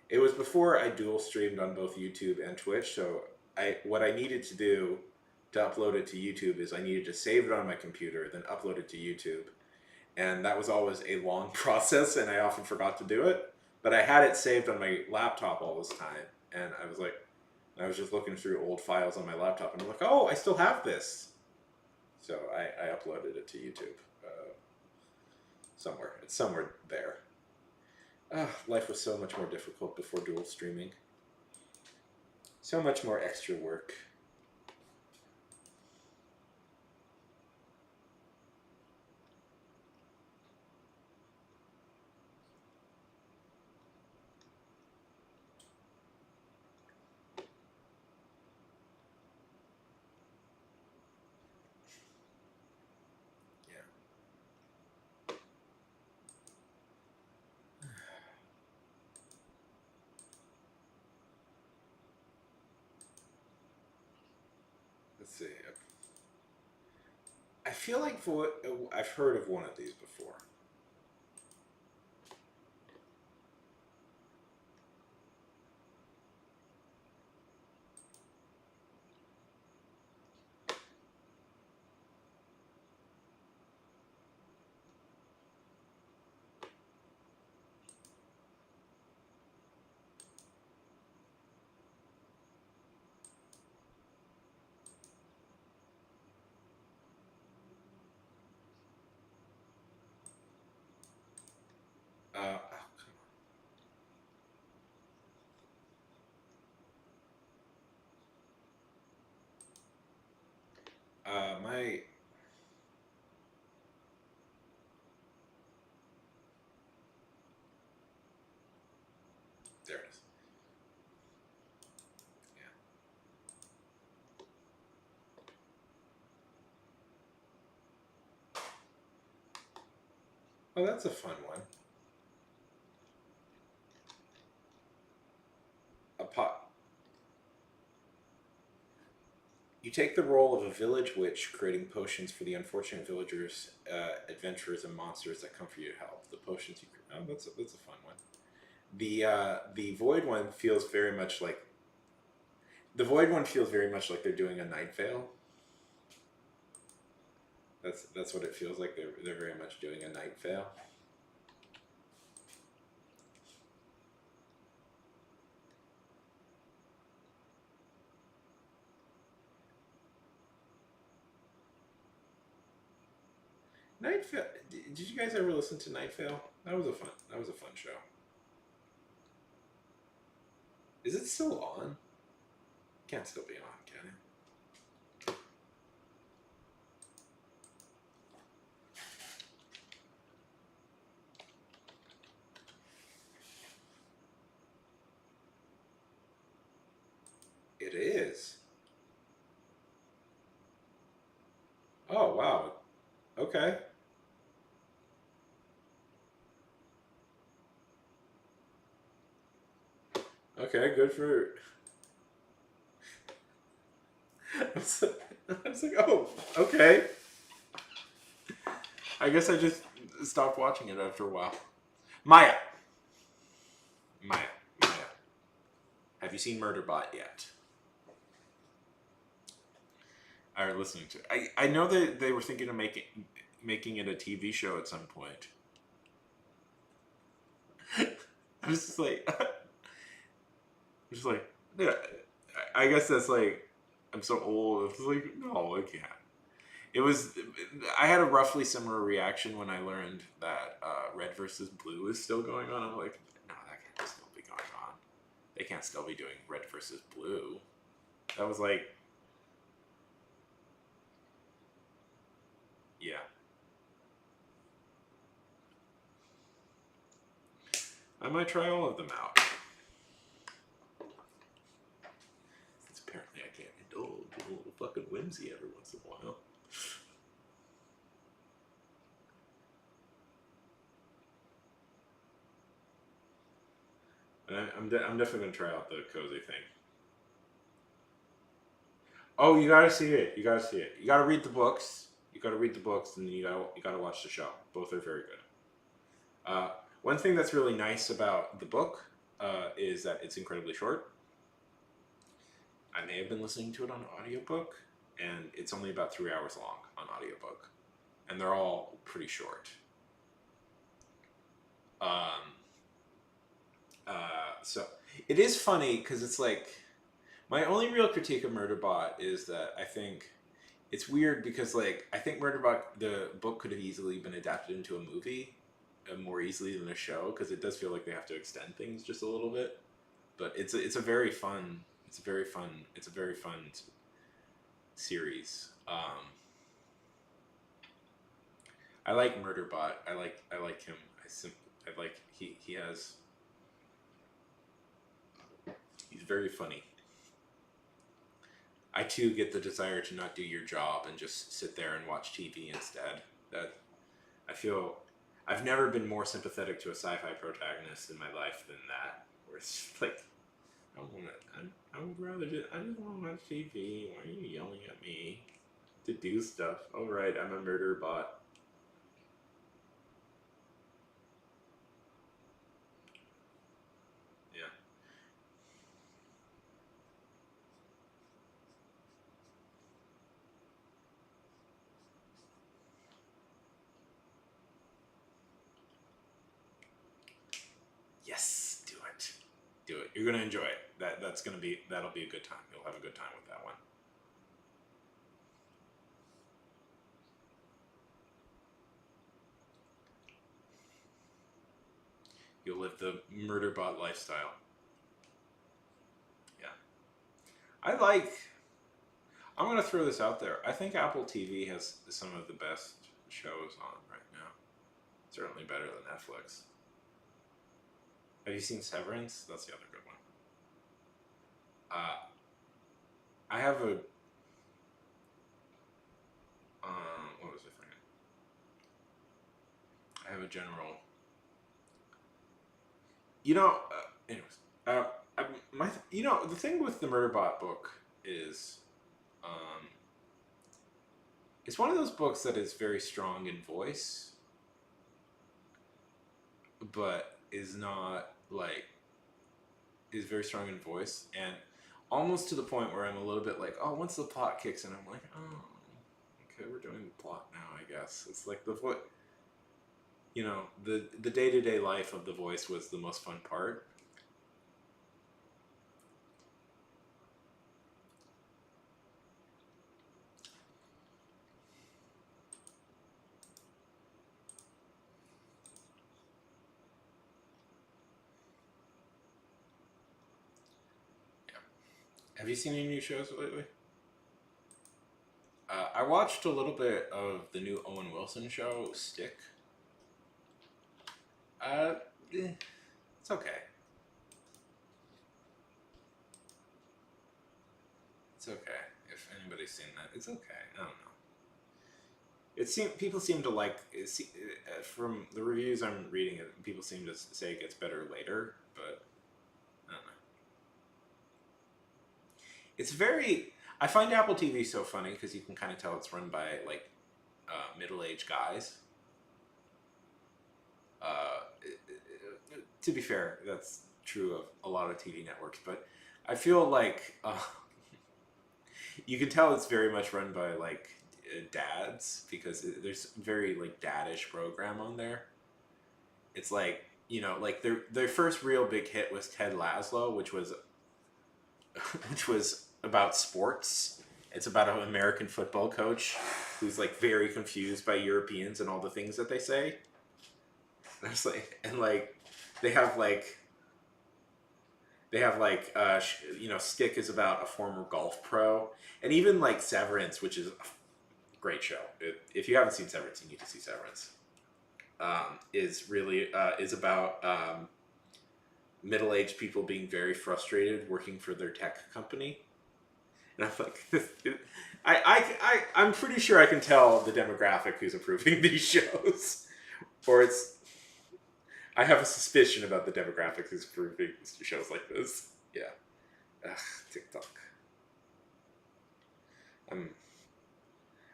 S1: it was before I dual streamed on both YouTube and Twitch. So I what I needed to do to upload it to YouTube is I needed to save it on my computer, then upload it to YouTube, and that was always a long process, and I often forgot to do it. But I had it saved on my laptop all this time, and I was just looking through old files on my laptop, and I'm like, oh, I still have this. So I uploaded it to YouTube somewhere. It's somewhere there. Life was so much more difficult before dual streaming. So much more extra work. Yeah. Let's see. I feel like I've heard of one of these before. Oh, that's a fun one. A pot. You take the role of a village witch, creating potions for the unfortunate villagers, adventurers, and monsters that come for you to help. The potions you. Oh, that's a fun one. The void one feels very much like they're doing a Night Vale. That's what it feels like. They're very much doing a Night Vale. Night Vale. Did you guys ever listen to Night Vale? That was a fun show. Is it still on? Can't still be on, can it? It is. Oh wow. Okay. Okay. Good for. I was like, oh, okay. I guess I just stopped watching it after a while. Maya. Maya. Maya. Have you seen Murderbot yet? Or listening to it? I know that they were thinking of making it a TV show at some point. I was just like, yeah. I guess that's like, I'm so old. It's like, no, I can't. It was. I had a roughly similar reaction when I learned that Red versus Blue is still going on. I'm like, no, that can't still be going on. They can't still be doing Red versus Blue. That was like, yeah. I might try all of them out. Since apparently I can't indulge in a little fucking whimsy every once in a while. I'm definitely gonna try out the cozy thing. Oh, you gotta see it. You gotta see it. You gotta read the books. You gotta read the books, and you gotta watch the show. Both are very good. Uh, One thing that's really nice about the book is that it's incredibly short. I may have been listening to it on audiobook, and it's only about 3 hours long on audiobook, and they're all pretty short. Um, so it is funny because it's like my only real critique of Murderbot is that I think it's weird because like I think Murderbot the book could have easily been adapted into a movie more easily than a show because it does feel like they have to extend things just a little bit. But it's a very fun series. I like Murderbot. I like him. I like he has he's very funny. I too get the desire to not do your job and just sit there and watch TV instead. That I feel I've never been more sympathetic to a sci-fi protagonist in my life than that. Where it's like I would rather I just want to watch TV. Why are you yelling at me to do stuff? All right, I'm a murder bot. Yeah. Yes, do it. Do it. You're gonna enjoy it. That'll be a good time. You'll have a good time with that one. You'll live the murder bot lifestyle. Yeah. I like I'm gonna throw this out there. I think Apple TV has some of the best shows on right now. Certainly better than Netflix. Have you seen Severance? That's the other good one. Uh, I have a what was I thinking? I have a general. You know, anyways, the thing with the Murderbot book is, um, it's one of those books that is very strong in voice, but is very strong in voice, and almost to the point where I'm a little bit like, oh, once the plot kicks in, I'm like, oh, okay, we're doing the plot now, I guess. It's like the day-to-day life of the voice was the most fun part. Have you seen any new shows lately? I watched a little bit of the new Owen Wilson show, Stick. Uh, it's okay. It's okay. If anybody's seen that, it's okay. I don't know. People seem to like from the reviews I'm reading. People seem to say it gets better later, but I don't know. It's very. I find Apple TV so funny because you can kind of tell it's run by like middle-aged guys. To be fair, that's true of a lot of TV networks, but I feel like you can tell it's very much run by like dads because there's very like daddish program on there. It's like like their first real big hit was Ted Lasso, which was about sports. It's about an American football coach who's like very confused by Europeans and all the things that they say. There's like they have like Stick is about a former golf pro, and even like Severance, which is a great show. If you haven't seen Severance, you need to see Severance. Is about middle-aged people being very frustrated working for their tech company, and I'm like, I'm pretty sure I can tell the demographic who's approving these shows, or it's. I have a suspicion about the demographic who's approving shows like this. Yeah. Ugh, TikTok.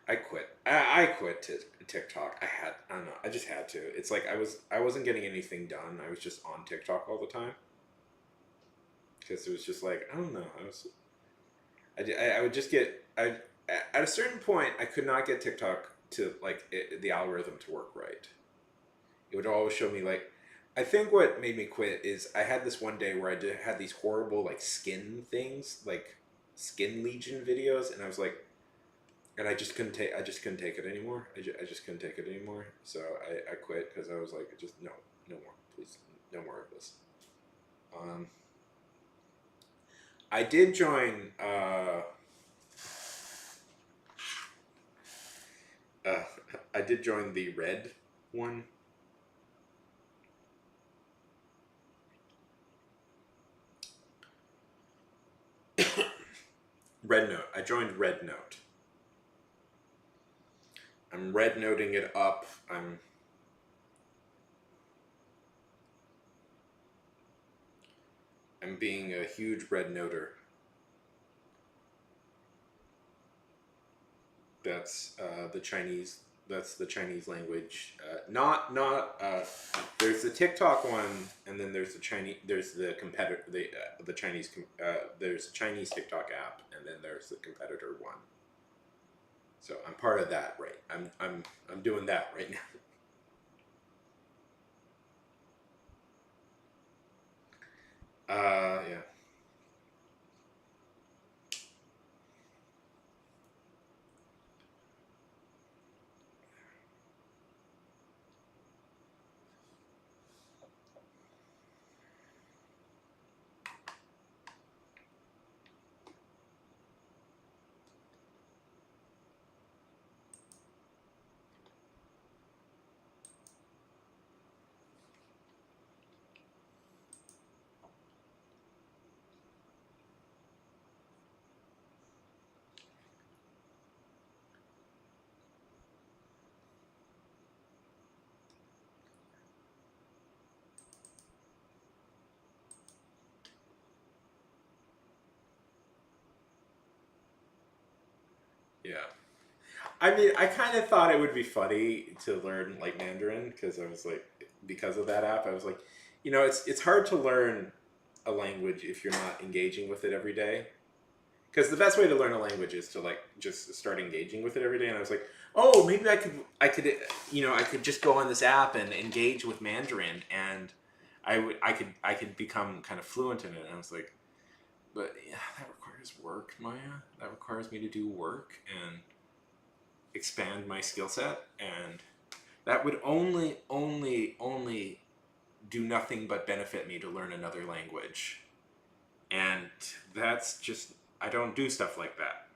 S1: I quit. I quit TikTok. I don't know. I just had to. It's like I wasn't getting anything done. I was just on TikTok all the time. Because it was just like, I don't know. I would just get, at a certain point, I could not get TikTok to, like, the algorithm to work right. It would always show me, like, I think what made me quit is I had this one day where had these horrible, like, skin things, like, skin lesion videos, and I was like, and I just couldn't take it anymore. I just couldn't take it anymore. So I quit because I was like, just no more, please, no more of this. I did join. I did join the red one. Red Note. I joined Red Note. I'm red noting it up. I'm being a huge red noter. That's the Chinese. That's the Chinese language. Not. There's the TikTok one, and then there's the Chinese. There's the competitor. The Chinese. There's a Chinese TikTok app, and then there's the competitor one. So I'm part of that, right? I'm doing that right now. Yeah. Yeah. I mean, I kind of thought it would be funny to learn like Mandarin because I was like, because of that app, I was like, it's hard to learn a language if you're not engaging with it every day. Because the best way to learn a language is to like just start engaging with it every day. And I was like, oh, maybe I could just go on this app and engage with Mandarin, and I could become kind of fluent in it. And I was like, but yeah, that requires work, Maya. That requires me to do work and expand my skill set, and that would only do nothing but benefit me to learn another language. And that's just, I don't do stuff like that.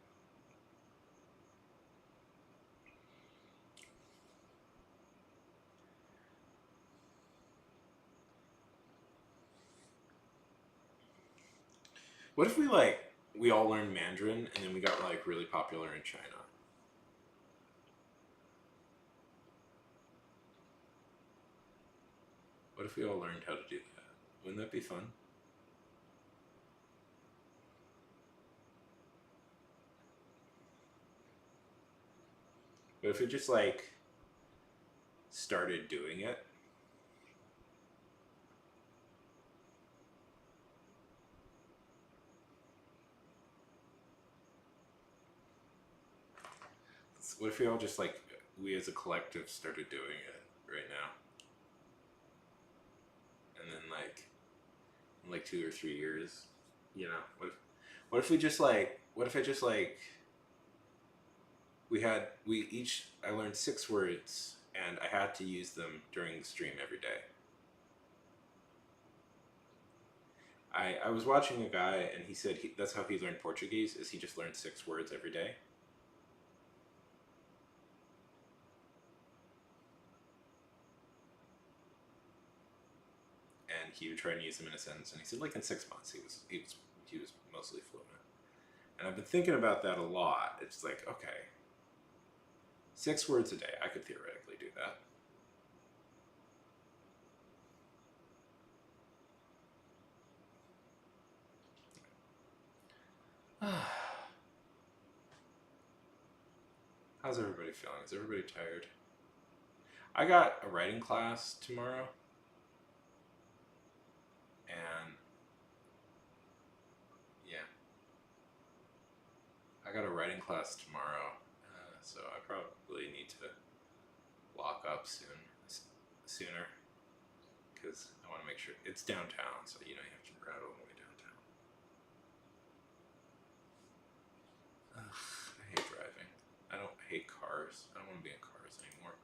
S1: What if we all learned Mandarin and then we got like really popular in China? What if we all learned how to do that? Wouldn't that be fun? But if we just like started doing it, what if we all just like, we as a collective started doing it right now? And then like in like 2 or 3 years, what if we just like, what if I just like, we each, I learned 6 words and I had to use them during the stream every day. I was watching a guy and he said that's how he learned Portuguese, is he just learned 6 words every day. And he would try and use them in a sentence, and he said like in 6 months he was mostly fluent. And I've been thinking about that a lot. It's like, okay, 6 words a day, I could theoretically do that. How's everybody feeling? Is everybody tired? I got a writing class tomorrow, and yeah, I got a writing class tomorrow, so I probably need to lock up sooner, because I want to make sure it's downtown, so you have to ride all the way downtown. Ugh, I hate driving. I hate cars. I don't want to be in cars anymore.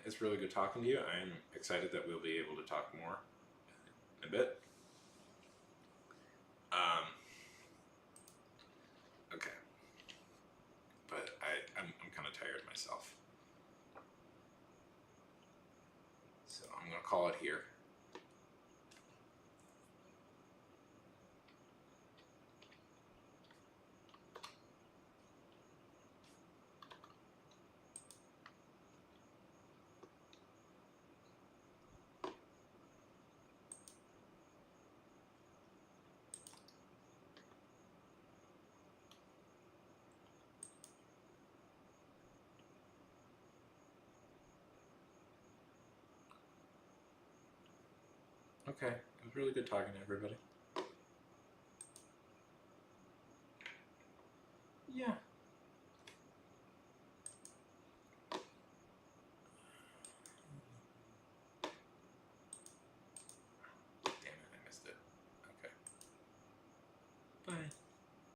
S1: It's really good talking to you. I'm excited that we'll be able to talk more in a bit. Um, okay, but I'm kind of tired myself, so I'm gonna call it here. Okay, it was really good talking to everybody. Yeah.